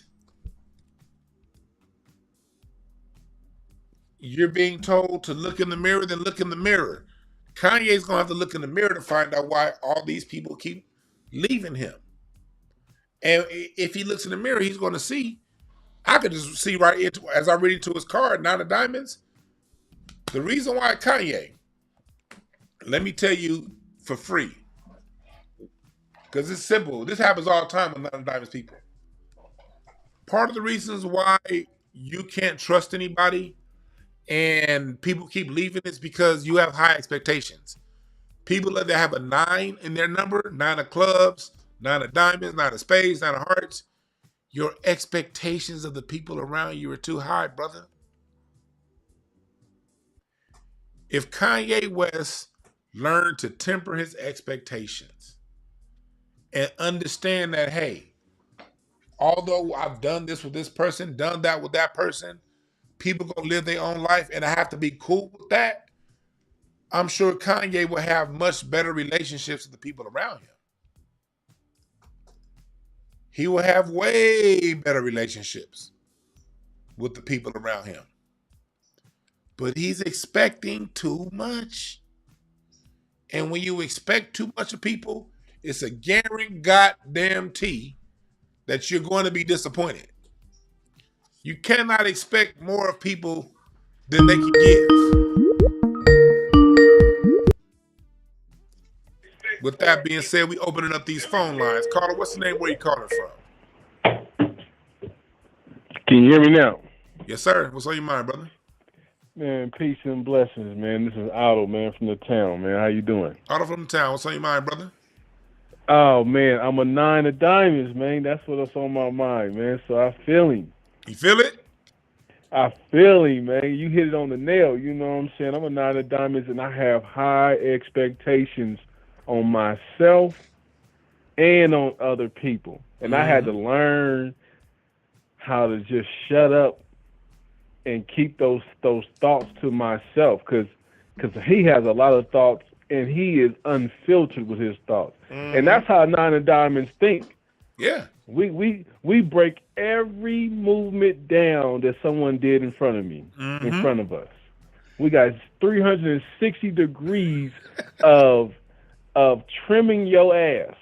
You're being told to look in the mirror, then look in the mirror. Kanye's going to have to look in the mirror to find out why all these people keep leaving him. And if he looks in the mirror, he's going to see, I could just see right into, as I read into his card, 9 of diamonds. The reason why Kanye, let me tell you for free, because it's simple. This happens all the time with 9 of diamonds people. Part of the reasons why you can't trust anybody and people keep leaving is because you have high expectations. People that have a 9 in their number, 9 of clubs, 9 of diamonds, 9 of spades, 9 of hearts, your expectations of the people around you are too high, brother. If Kanye West learned to temper his expectations and understand that, hey, although I've done this with this person, done that with that person, people gonna live their own life and I have to be cool with that, I'm sure Kanye will have much better relationships with the people around him. He will have way better relationships with the people around him. But he's expecting too much. And when you expect too much of people, it's a guarantee that you're going to be disappointed. You cannot expect more of people than they can give. With that being said, we opening up these phone lines. Carter, what's the name? Where you calling from? Can you hear me now? Yes, sir. What's on your mind, brother? Man, peace and blessings, man. This is Otto, man, from the town, man. How you doing? Otto from the town. What's on your mind, brother? Oh, man, I'm a 9 of diamonds, man. That's what's on my mind, man. So I feel him. You feel it? I feel him, man. You hit it on the nail. You know what I'm saying? I'm a 9 of diamonds, and I have high expectations on myself and on other people. And I had to learn how to just shut up and keep those thoughts to myself, because he has a lot of thoughts and he is unfiltered with his thoughts. And that's how 9 of diamonds think. Yeah. We break every movement down that someone did in front of me, in front of us. We got 360 degrees of trimming your ass,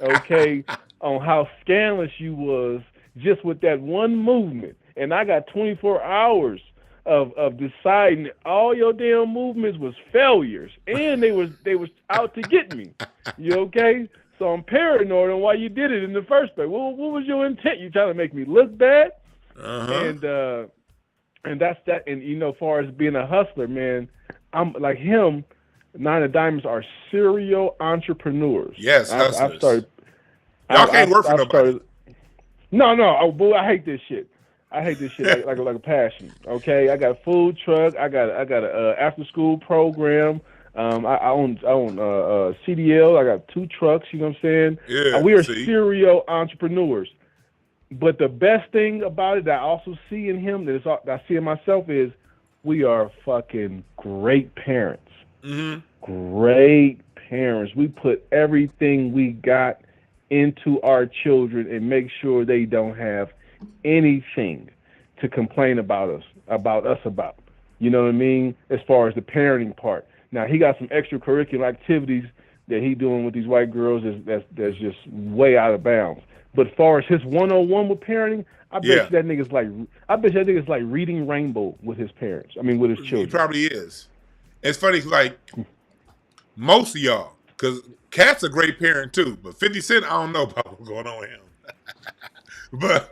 okay, on how scandalous you was just with that one movement. And I got 24 hours of deciding all your damn movements was failures, and they was out to get me. You okay? So I'm paranoid on why you did it in the first place. What was your intent? You trying to make me look bad? And that's that. And you know, as far as being a hustler, man, I'm like him. 9 of diamonds are serial entrepreneurs. Yes, hustlers. I've started. Y'all can't work for nobody. No, boy, I hate this shit. I hate this shit like a passion. Okay, I got a food truck. I got a after school program. I own CDL. I got 2 trucks. You know what I'm saying? Yeah. We are serial entrepreneurs. But the best thing about it that I also see in him, that I see in myself, is we are fucking great parents. Great parents. We put everything we got into our children and make sure they don't have anything to complain about us about. You know what I mean? As far as the parenting part. Now he got some extracurricular activities that he doing with these white girls that's just way out of bounds. But as far as his 101 with parenting, I bet you that nigga's like reading Rainbow with his parents. I mean, with his children. He probably is. It's funny, like most of y'all, because Cat's a great parent too, but 50 Cent, I don't know about what's going on with him. But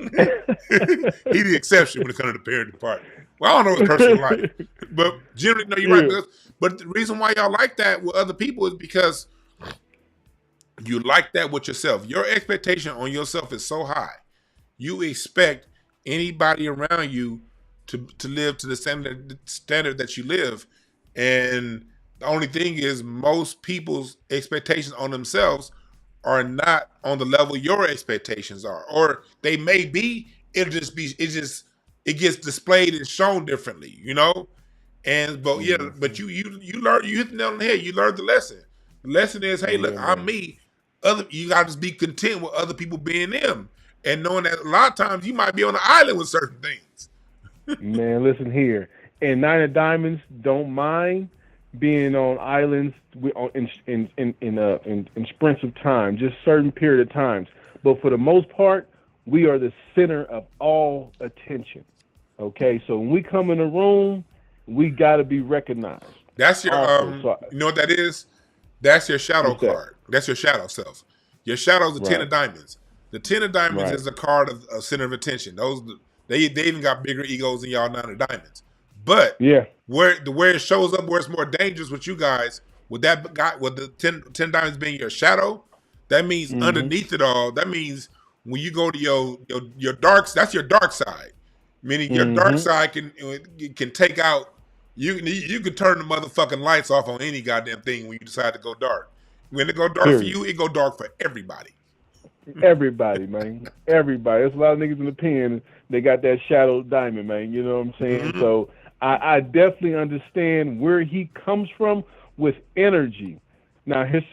he's the exception when it comes to the parenting part. Well, I don't know his personal life, but generally, no, you're right. But the reason why y'all like that with other people is because you like that with yourself. Your expectation on yourself is so high. You expect anybody around you to live to the standard that you live. And the only thing is most people's expectations on themselves are not on the level your expectations are. Or they may be, it gets displayed and shown differently, you know? But you learn, you hit the nail on the head, you learned the lesson. The lesson is, hey, look, I'm me. You gotta just be content with other people being them. And knowing that a lot of times you might be on an island with certain things. Man, listen here. And Nine of Diamonds don't mind being on islands in sprints of time, just certain period of times. But for the most part, we are the center of all attention. Okay, so when we come in a room, we got to be recognized. That's your you know what that is? That's your shadow card. That's your shadow self. Your shadow is the 10 of diamonds. The 10 of diamonds is a card of center of attention. They even got bigger egos than y'all 9 of diamonds. But where it shows up, where it's more dangerous with you guys, with that guy, with the 10 diamonds being your shadow, that means underneath it all, that means when you go to your dark, that's your dark side. Meaning your dark side can take out, you can turn the motherfucking lights off on any goddamn thing when you decide to go dark. When it go dark for you, it go dark for everybody. Everybody, man. Everybody. There's a lot of niggas in the pen. They got that shadow diamond, man. You know what I'm saying? So I definitely understand where he comes from with energy. Now his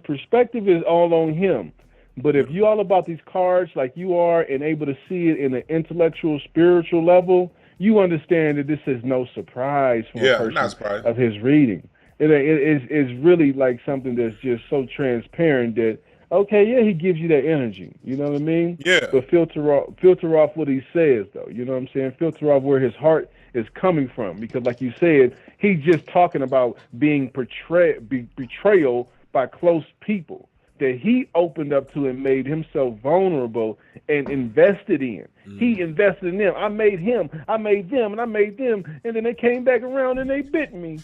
perspective is all on him. But if you all about these cards like you are and able to see it in an intellectual, spiritual level, you understand that this is no surprise for a person of his reading. It's really like something that's just so transparent that, okay, yeah, he gives you that energy. You know what I mean? Yeah. But filter off what he says, though. You know what I'm saying? Filter off where his heart is coming from. Because like you said, he's just talking about being betrayal by close people that he opened up to and made himself vulnerable and invested in. He invested in them. I made him, I made them, and I made them, and then they came back around and they bit me.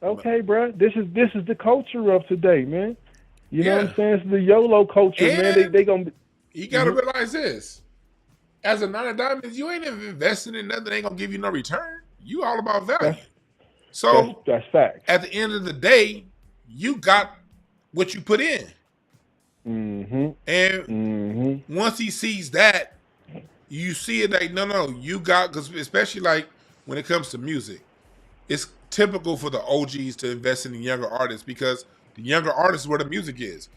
Okay, bro, this is the culture of today, man. You know what I'm saying? It's the YOLO culture, and man. They gonna. You gotta realize this: as a 9 of diamonds, you ain't investing in nothing that ain't gonna give you no return. You all about value. That's fact. At the end of the day, you got what you put in. And once he sees that, you see it like, no, you got, because especially like when it comes to music, it's typical for the OGs to invest in the younger artists because the younger artists is where the music is.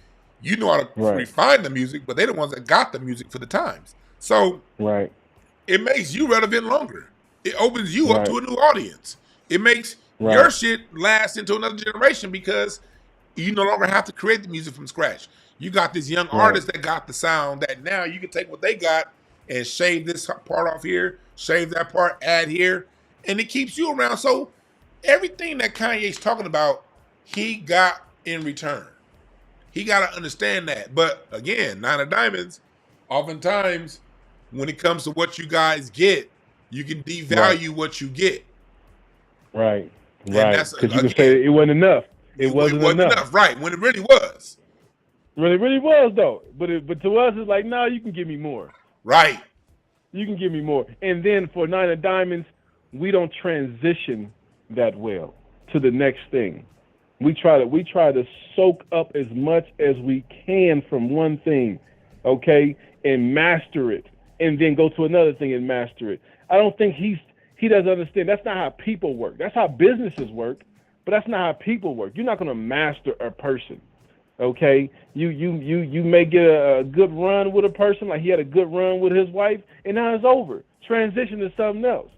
You know how to refine the music, but they're the ones that got the music for the times. So it makes you relevant longer. It opens you up to a new audience. It makes your shit last into another generation because you no longer have to create the music from scratch. You got this young artist that got the sound that now you can take what they got and shave this part off here, shave that part, add here, and it keeps you around. So everything that Kanye's talking about, he got in return. He got to understand that. But again, 9 of diamonds, oftentimes when it comes to what you guys get, you can devalue what you get. Right. Because you can say it wasn't enough. It wasn't enough. Right, when it really was. When it really was, though. But to us, it's like, no, you can give me more. Right. You can give me more. And then for 9 of diamonds, we don't transition that well to the next thing. We try to soak up as much as we can from one thing, okay, and master it, and then go to another thing and master it. I don't think he doesn't understand. That's not how people work. That's how businesses work, but that's not how people work. You're not going to master a person. Okay, you may get a good run with a person, like he had a good run with his wife, and now it's over. Transition to something else.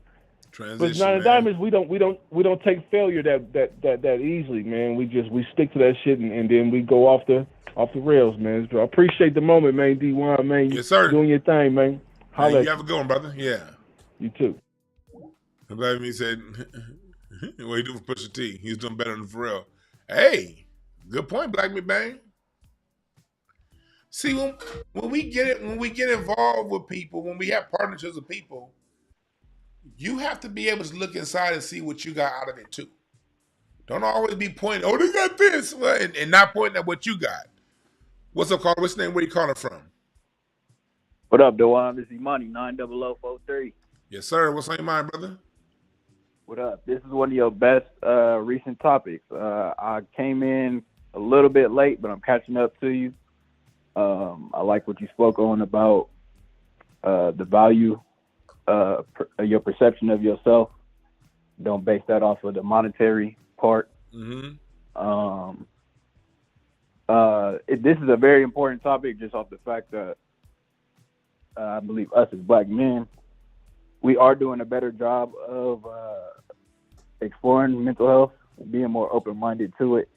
But Transition, Nine of man. Diamonds, we don't take failure that easily, man. We stick to that shit, and then we go off the rails, man. So I appreciate the moment, man. D1, man. Yes, sir. Doing your thing, man. Man, Holla you have a good one, brother. Yeah. you too. I'm glad he said what he do for Pusha T. He's doing better than Pharrell. Hey, good point, Black McBang. See, when we get involved with people, when we have partnerships with people, you have to be able to look inside and see what you got out of it too. Don't always be pointing, oh, they got this, and not pointing at what you got. What's up, Carl? What's your name? Where you calling from? What up, Dewan? This is Imani, 90043. Yes, sir. What's on your mind, brother? What up? This is one of your best recent topics. I came in a little bit late, but I'm catching up to you. I like what you spoke on about the value, your perception of yourself. Don't base that off of the monetary part. Mm-hmm. This is a very important topic just off the fact that I believe us as Black men, we are doing a better job of exploring mental health, being more open-minded to it,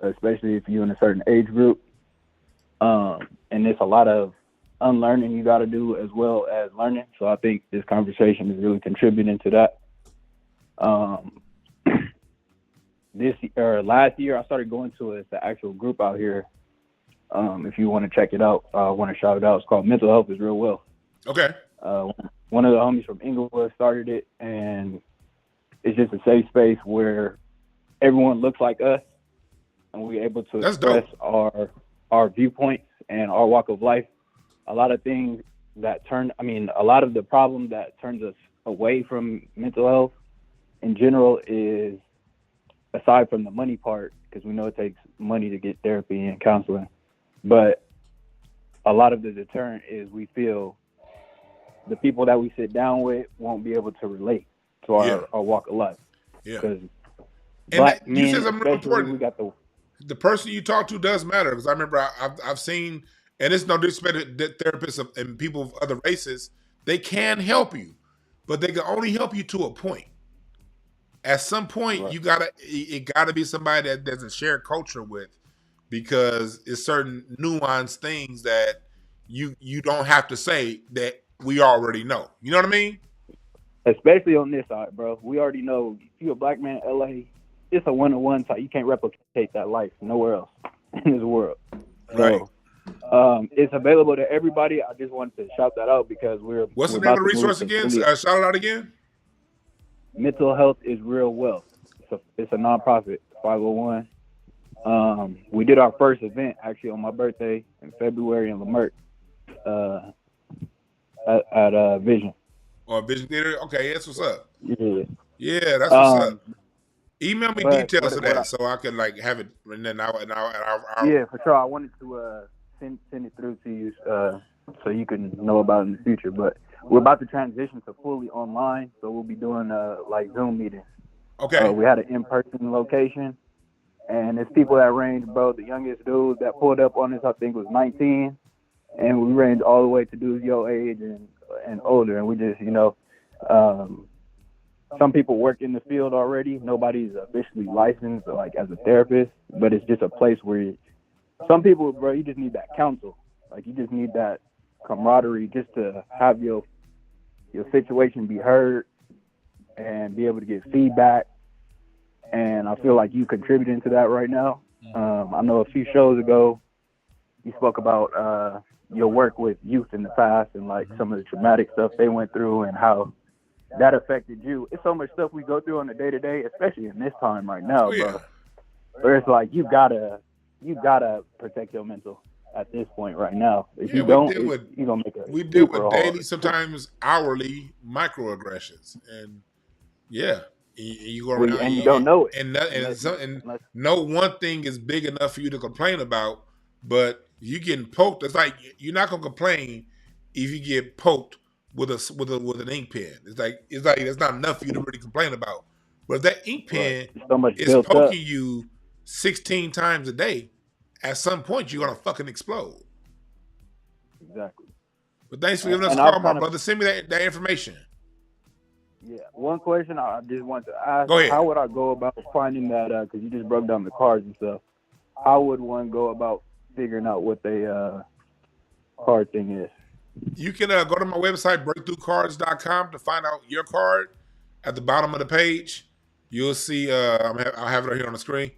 especially if you're in a certain age group. And there's a lot of unlearning you got to do as well as learning. So I think this conversation is really contributing to that. Last year, I started going to the actual group out here. If you want to check it out, I want to shout it out. It's called Mental Health is Real Wealth. Okay. One of the homies from Inglewood started it, and it's just a safe space where everyone looks like us, and we're able to express our viewpoints and our walk of life. A lot of things that a lot of the problem that turns us away from mental health in general is, aside from the money part, because we know it takes money to get therapy and counseling, but a lot of the deterrent is we feel the people that we sit down with won't be able to relate to our walk of life. Yeah. Because Black men, you said something real important. We got the person you talk to does matter, because I remember I've seen, and it's no disrespect to therapists and people of other races, they can help you, but they can only help you to a point. At some point, right, it gotta be somebody that there's a shared culture with, because it's certain nuanced things that you don't have to say that we already know. You know what I mean? Especially on this side, bro. We already know if you're a Black man in LA, it's a one-on-one type. You can't replicate that life nowhere else in this world. Right. So, it's available to everybody. I just wanted to shout that out because What's the name of the resource again? Shout it out again. Mental Health is Real Wealth. It's a nonprofit, 501. We did our first event actually on my birthday in February in Lamert at Vision. Or Vision Theater? Okay, that's what's up. Yeah, that's what's up. Email me details of that so I can have it, and then I'll yeah, for sure. I wanted to send it through to you so you can know about it in the future. But we're about to transition to fully online, so we'll be doing Zoom meetings. Okay. We had an in-person location, and it's people that range, bro. The youngest dude that pulled up on us, I think, was 19, and we range all the way to dudes your age and older. And we just, some people work in the field already. Nobody's officially licensed, as a therapist, but it's just a place where some people, bro, you just need that counsel. You just need that camaraderie just to have your situation be heard and be able to get feedback. And I feel like you contributing to that right now. I know a few shows ago you spoke about your work with youth in the past and some of the traumatic stuff they went through and how that affected you. It's so much stuff we go through on the day to day, especially in this time right now, bro. Where it's you gotta protect your mental at this point right now. If you don't, you're gonna make it. We deal with daily, sometimes hourly microaggressions, and you go around and you don't know it. And no one thing is big enough for you to complain about, but you getting poked. It's you're not gonna complain if you get poked with an ink pen. It's that's not enough for you to really complain about. But if that ink pen is poking you 16 times a day, at some point you're gonna fucking explode. Exactly. But thanks for giving us a And I'll call, my kind of, brother. Send me that information. yeah. One question I just want to ask: Go ahead. how would I go about finding that? Because you just broke down the cards and stuff. How would one go about figuring out what the card thing is? You can go to my website, breakthroughcards.com, to find out your card. At the bottom of the page, you'll see, I'll have it right here on the screen.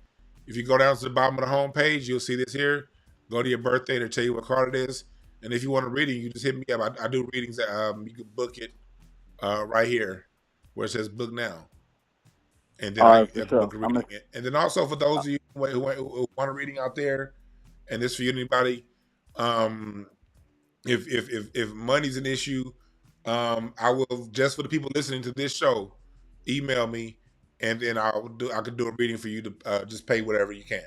If you go down to the bottom of the home page, you'll see this here. Go to your birthday to tell you what card it is. And if you want a reading, you just hit me up. I do readings. You can book it right here where it says book now. And then I can book a reading. And then also for those of you who want a reading out there, and this for anybody, if money's an issue, I will, just for the people listening to this show, email me, and then I could do a reading for you to just pay whatever you can.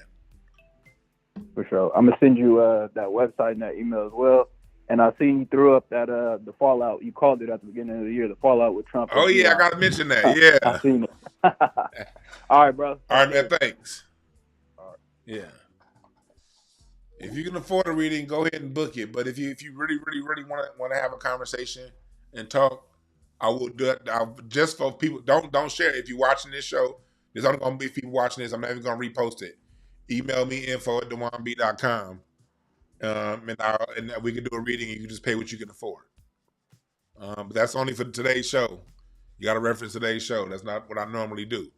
For sure. I'm gonna send you that website and that email as well. And I seen you threw up that the fallout. You called it at the beginning of the year, the fallout with Trump. Oh yeah, I gotta mention that. Yeah. I seen it. All right, bro. All right, man. Thanks. All right. Yeah. If you can afford a reading, go ahead and book it. But if you really want to have a conversation and talk, I will do it. Just for people, don't share it. If you're watching this show, there's only gonna be people watching this. I'm not even gonna repost it. Email me info@dewanb.com, and we can do a reading. And you can just pay what you can afford. But that's only for today's show. You got to reference today's show. That's not what I normally do.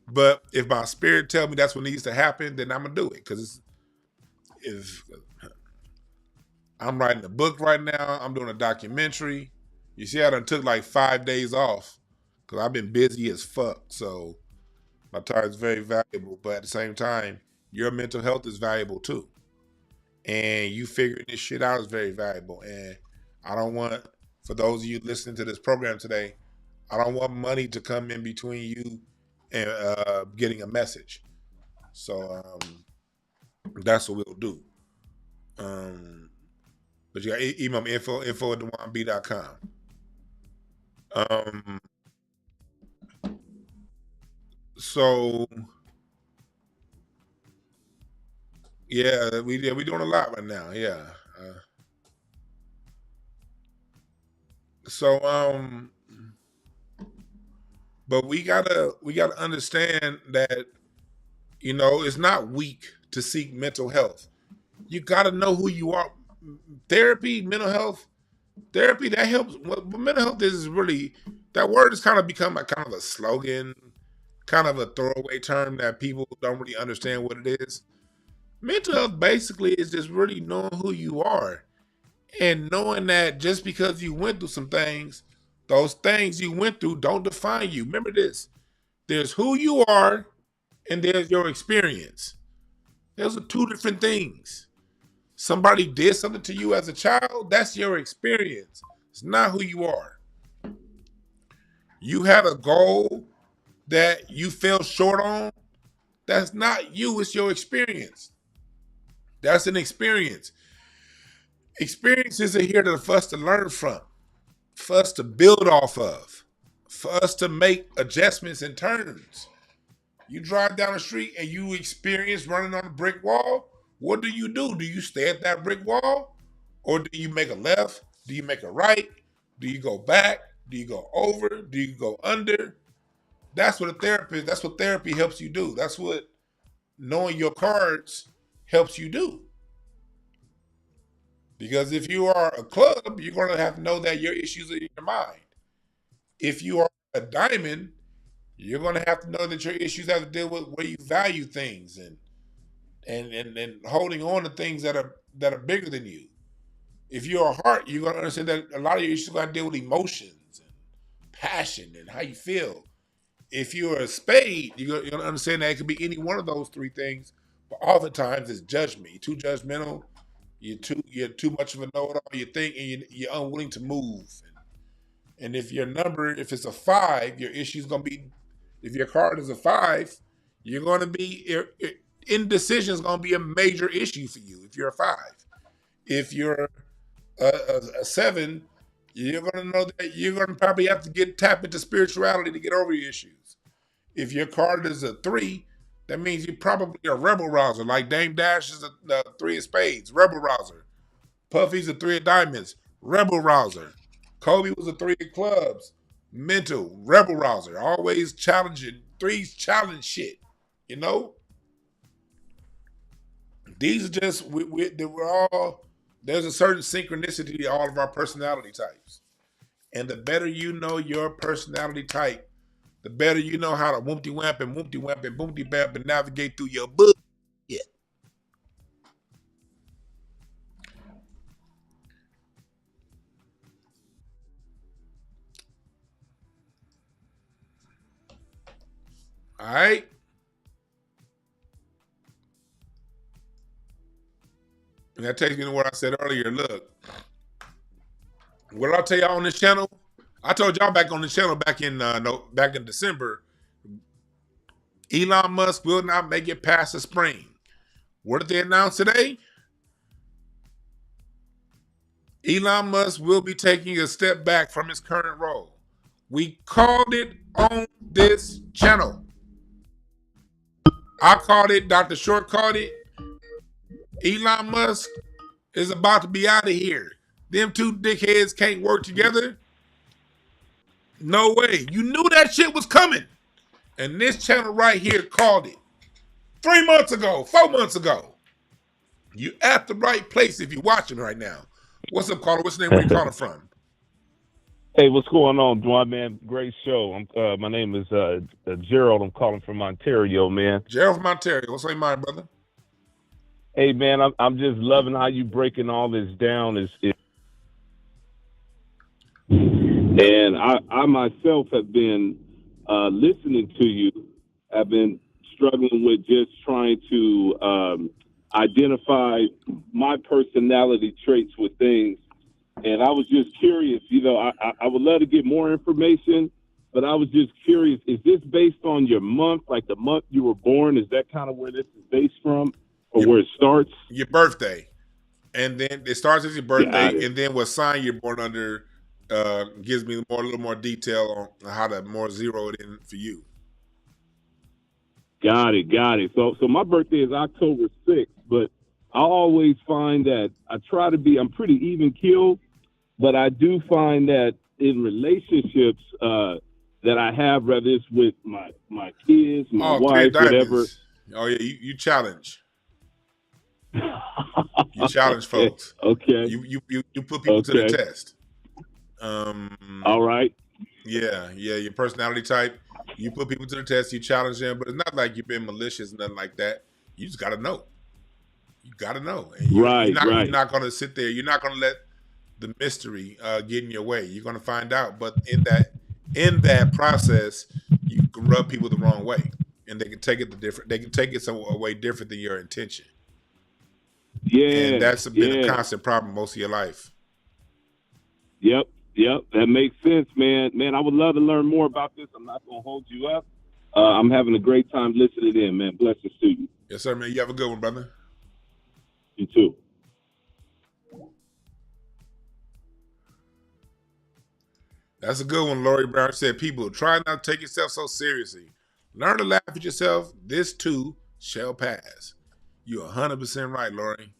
But if my spirit tells me that's what needs to happen, then I'm gonna do it. Because if I'm writing a book right now, I'm doing a documentary. You see, I done took like 5 days off because I've been busy as fuck. So my time is very valuable. But at the same time, your mental health is valuable too. And you figuring this shit out is very valuable. And I don't want, for those of you listening to this program today, I don't want money to come in between you and getting a message. So that's what we'll do. But you got email me info@dewanb.com. So yeah, we doing a lot right now. Yeah. But we gotta understand that, it's not weak to seek mental health. You gotta know who you are. Therapy, mental health, therapy, that helps. What mental health is really, that word has kind of become a kind of a slogan, kind of a throwaway term that people don't really understand what it is. Mental health basically is just really knowing who you are and knowing that just because you went through some things, those things you went through don't define you. Remember this, there's who you are and there's your experience. Those are two different things. Somebody did something to you as a child, that's your experience. It's not who you are. You had a goal that you fell short on, that's not you, it's your experience. That's an experience. Experiences are here for us to learn from, for us to build off of, for us to make adjustments and turns. You drive down the street and you experience running on a brick wall. What do? Do you stay at that brick wall? Or do you make a left? Do you make a right? Do you go back? Do you go over? Do you go under? That's what therapy helps you do. That's what knowing your cards helps you do. Because if you are a club, you're going to have to know that your issues are in your mind. If you are a diamond, you're going to have to know that your issues have to deal with where you value things and holding on to things that are bigger than you. If you're a heart, you're going to understand that a lot of your issues are going to deal with emotions and passion and how you feel. If you're a spade, you're going to understand that it could be any one of those three things, but oftentimes it's judgment. You're too judgmental. You're too much of a know-it-all. You think, and you're unwilling to move. And if your number, if it's a 5, your issue is going to be, if your card is a 5, you're going to be, indecision is going to be a major issue for you if you're a 5. If you're a 7, you're going to know that you're going to probably have to tap into spirituality to get over your issues. If your card is a 3, that means you're probably a rebel rouser. Like Dame Dash is a 3 of spades, rebel rouser. Puffy's a 3 of diamonds, rebel rouser. Kobe was a 3 of clubs, mental, rebel rouser. Always challenging. 3s challenge shit. You know? These are just, we're all, there's a certain synchronicity to all of our personality types. And the better you know your personality type, the better you know how to whoopty-wamp and whoopty-wamp and boomty-bamp and navigate through your book. Yeah. All right. And that takes me to what I said earlier. Look, what I'll tell y'all on this channel, I told y'all back on the channel back in December, Elon Musk will not make it past the spring. What did they announce today? Elon Musk will be taking a step back from his current role. We called it on this channel. I called it, Dr. Short called it. Elon Musk is about to be out of here. Them two dickheads can't work together. No way. You knew that shit was coming. And this channel right here called it 3 months ago, 4 months ago. You at the right place if you're watching right now. What's up, caller? What's your name? Where you calling from? Hey, what's going on, Dwayne, man? Great show. My name is Gerald. I'm calling from Ontario, man. Gerald from Ontario. What's your mind, brother? Hey, man, I'm just loving how you breaking all this down. And I myself have been listening to you. I've been struggling with just trying to identify my personality traits with things. And I was just curious, I would love to get more information, but I was just curious, is this based on your month, like the month you were born? Is that kind of where this is based from, or where it starts? Your birthday. And then it starts as your birthday, and then what sign you're born under gives me a little more detail on how to more zero it in for you. Got it. So my birthday is October 6th, but I always find that I'm pretty even keeled, but I do find that in relationships that I have, whether it's with my kids, my wife, whatever. Oh yeah, you challenge. You challenge folks. Okay. You put people to the test. All right. Yeah. Your personality type. You put people to the test. You challenge them, but it's not like you've been malicious, nothing like that. You just got to know. You got to know. And you're not going to sit there. You're not going to let the mystery get in your way. You're going to find out. But in that process, you can rub people the wrong way, and they can take it They can take it a way different than your intention. Yeah, and that's been a constant problem most of your life. Yep, that makes sense, man. Man, I would love to learn more about this. I'm not going to hold you up. I'm having a great time listening in, man. Blessings to you. Yes, sir, man. You have a good one, brother. You too. That's a good one. Lori Brown said, people, try not to take yourself so seriously. Learn to laugh at yourself. This too shall pass. You're 100% right, Lori.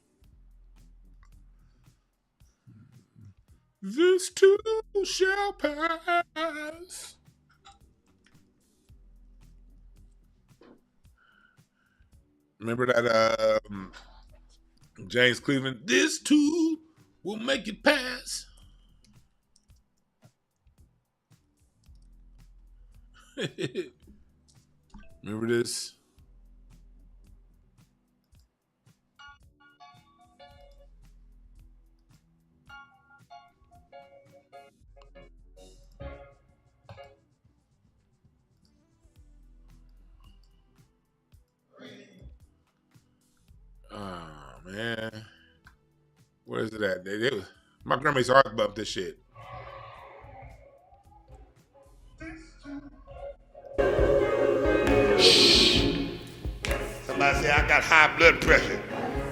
This too shall pass. Remember that James Cleveland? This too will make it pass. Remember this? Oh man, where is it at? My grandma used to argue about this shit. Somebody say I got high blood pressure.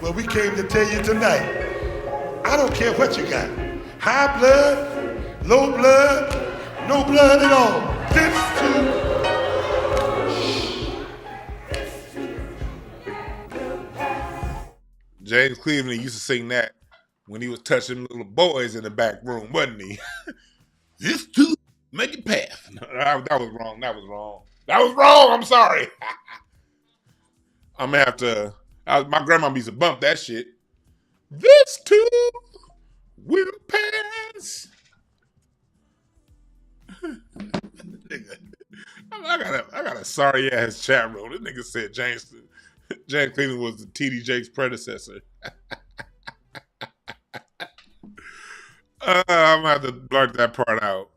Well, we came to tell you tonight. I don't care what you got. High blood, low blood, no blood at all. This too. James Cleveland used to sing that when he was touching little boys in the back room, wasn't he? This too, make it pass. No, that was wrong. That was wrong. That was wrong. I'm sorry. I'm gonna have to. My grandma used to bump that shit. This too will pass. Nigga, I got a sorry ass chat room. This nigga said James Cleveland was the TD Jakes' predecessor. I'm gonna have to blurt that part out.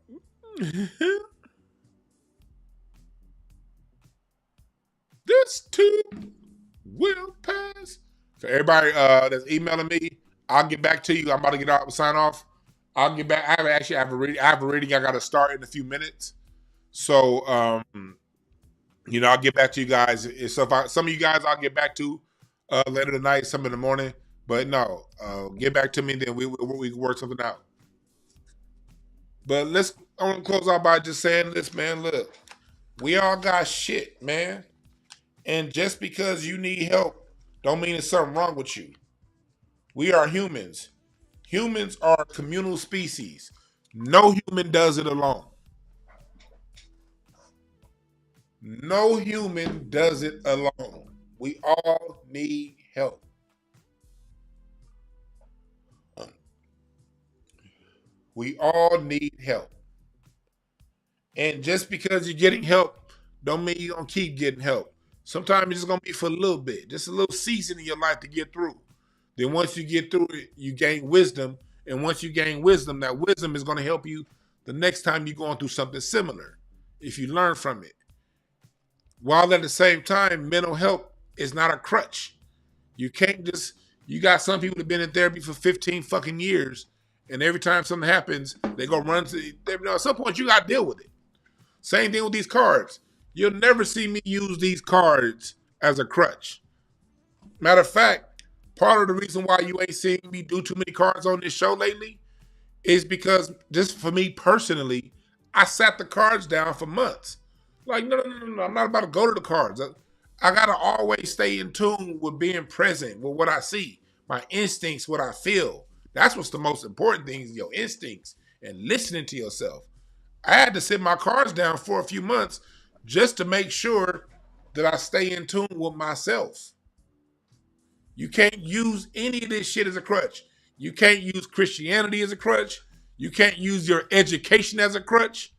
This too will pass. For everybody that's emailing me, I'll get back to you. I'm about to get out and sign off. I'll get back. I have a reading I got to start in a few minutes. So, I'll get back to you guys. So some of you guys I'll get back to later tonight, some in the morning. But no, get back to me, then we can work something out. But I want to close out by just saying this, man. Look, we all got shit, man. And just because you need help don't mean there's something wrong with you. We are humans. Humans are a communal species. No human does it alone. No human does it alone. We all need help. We all need help. And just because you're getting help don't mean you're going to keep getting help. Sometimes it's just going to be for a little bit. Just a little season in your life to get through. Then once you get through it, you gain wisdom. And once you gain wisdom, that wisdom is going to help you the next time you're going through something similar, if you learn from it. While at the same time, mental health is not a crutch. You got some people that have been in therapy for 15 fucking years, and every time something happens, they go run to, at some point you got to deal with it. Same thing with these cards. You'll never see me use these cards as a crutch. Matter of fact, part of the reason why you ain't seeing me do too many cards on this show lately is because, just for me personally, I sat the cards down for months. Like, no, I'm not about to go to the cards. I got to always stay in tune with being present with what I see, my instincts, what I feel. That's what's the most important thing, is your instincts and listening to yourself. I had to sit my cards down for a few months just to make sure that I stay in tune with myself. You can't use any of this shit as a crutch. You can't use Christianity as a crutch. You can't use your education as a crutch.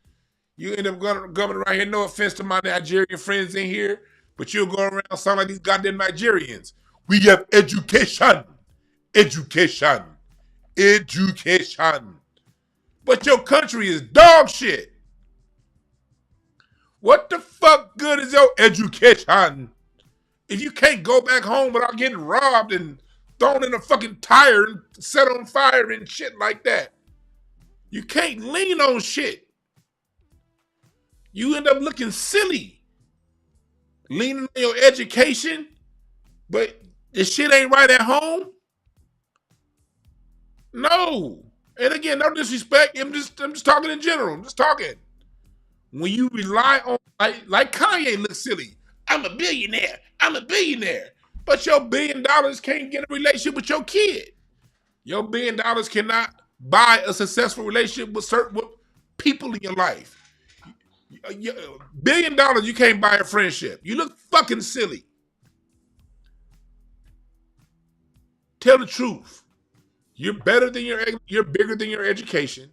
You end up going around here, no offense to my Nigerian friends in here, but you'll go around sound like these goddamn Nigerians. We have education. Education. Education. But your country is dog shit. What the fuck good is your education if you can't go back home without getting robbed and thrown in a fucking tire and set on fire and shit like that? You can't lean on shit. You end up looking silly leaning on your education, but the shit ain't right at home. No. And again, no disrespect. I'm just talking in general. I'm just talking. When you rely on, like Kanye looks silly. I'm a billionaire. But your $1 billion can't get a relationship with your kid. Your $1 billion cannot buy a successful relationship with people in your life. $1 billion, you can't buy a friendship. You look fucking silly. Tell the truth. You're bigger than your education.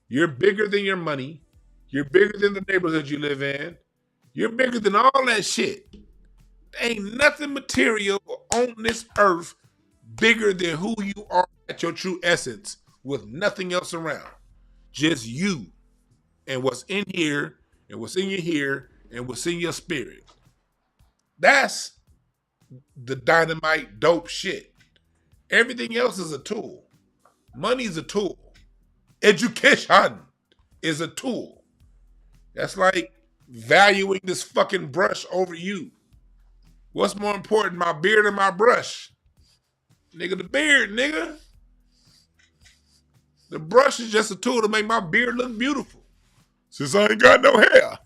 You're bigger than your money. You're bigger than the neighborhood you live in. You're bigger than all that shit. There ain't nothing material on this earth bigger than who you are at your true essence, with nothing else around. Just you and what's in here and what's in your here and what's in your spirit. That's the dynamite dope shit. Everything else is a tool. Money is a tool. Education is a tool. That's like valuing this fucking brush over you. What's more important, my beard or my brush? Nigga, the beard, nigga. The brush is just a tool to make my beard look beautiful. Since I ain't got no hair.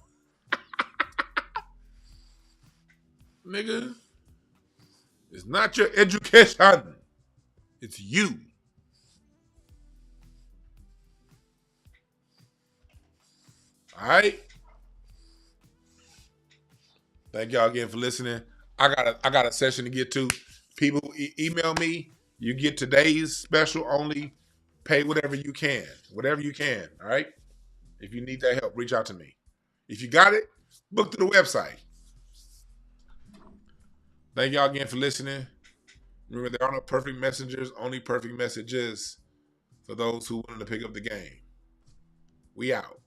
Nigga, it's not your education. It's you. All right. Thank y'all again for listening. I got a session to get to. People email me. You get today's special only. Pay whatever you can. Whatever you can. All right. If you need that help, reach out to me. If you got it, book through the website. Thank y'all again for listening. Remember, there are no perfect messengers, only perfect messages for those who wanted to pick up the game. We out.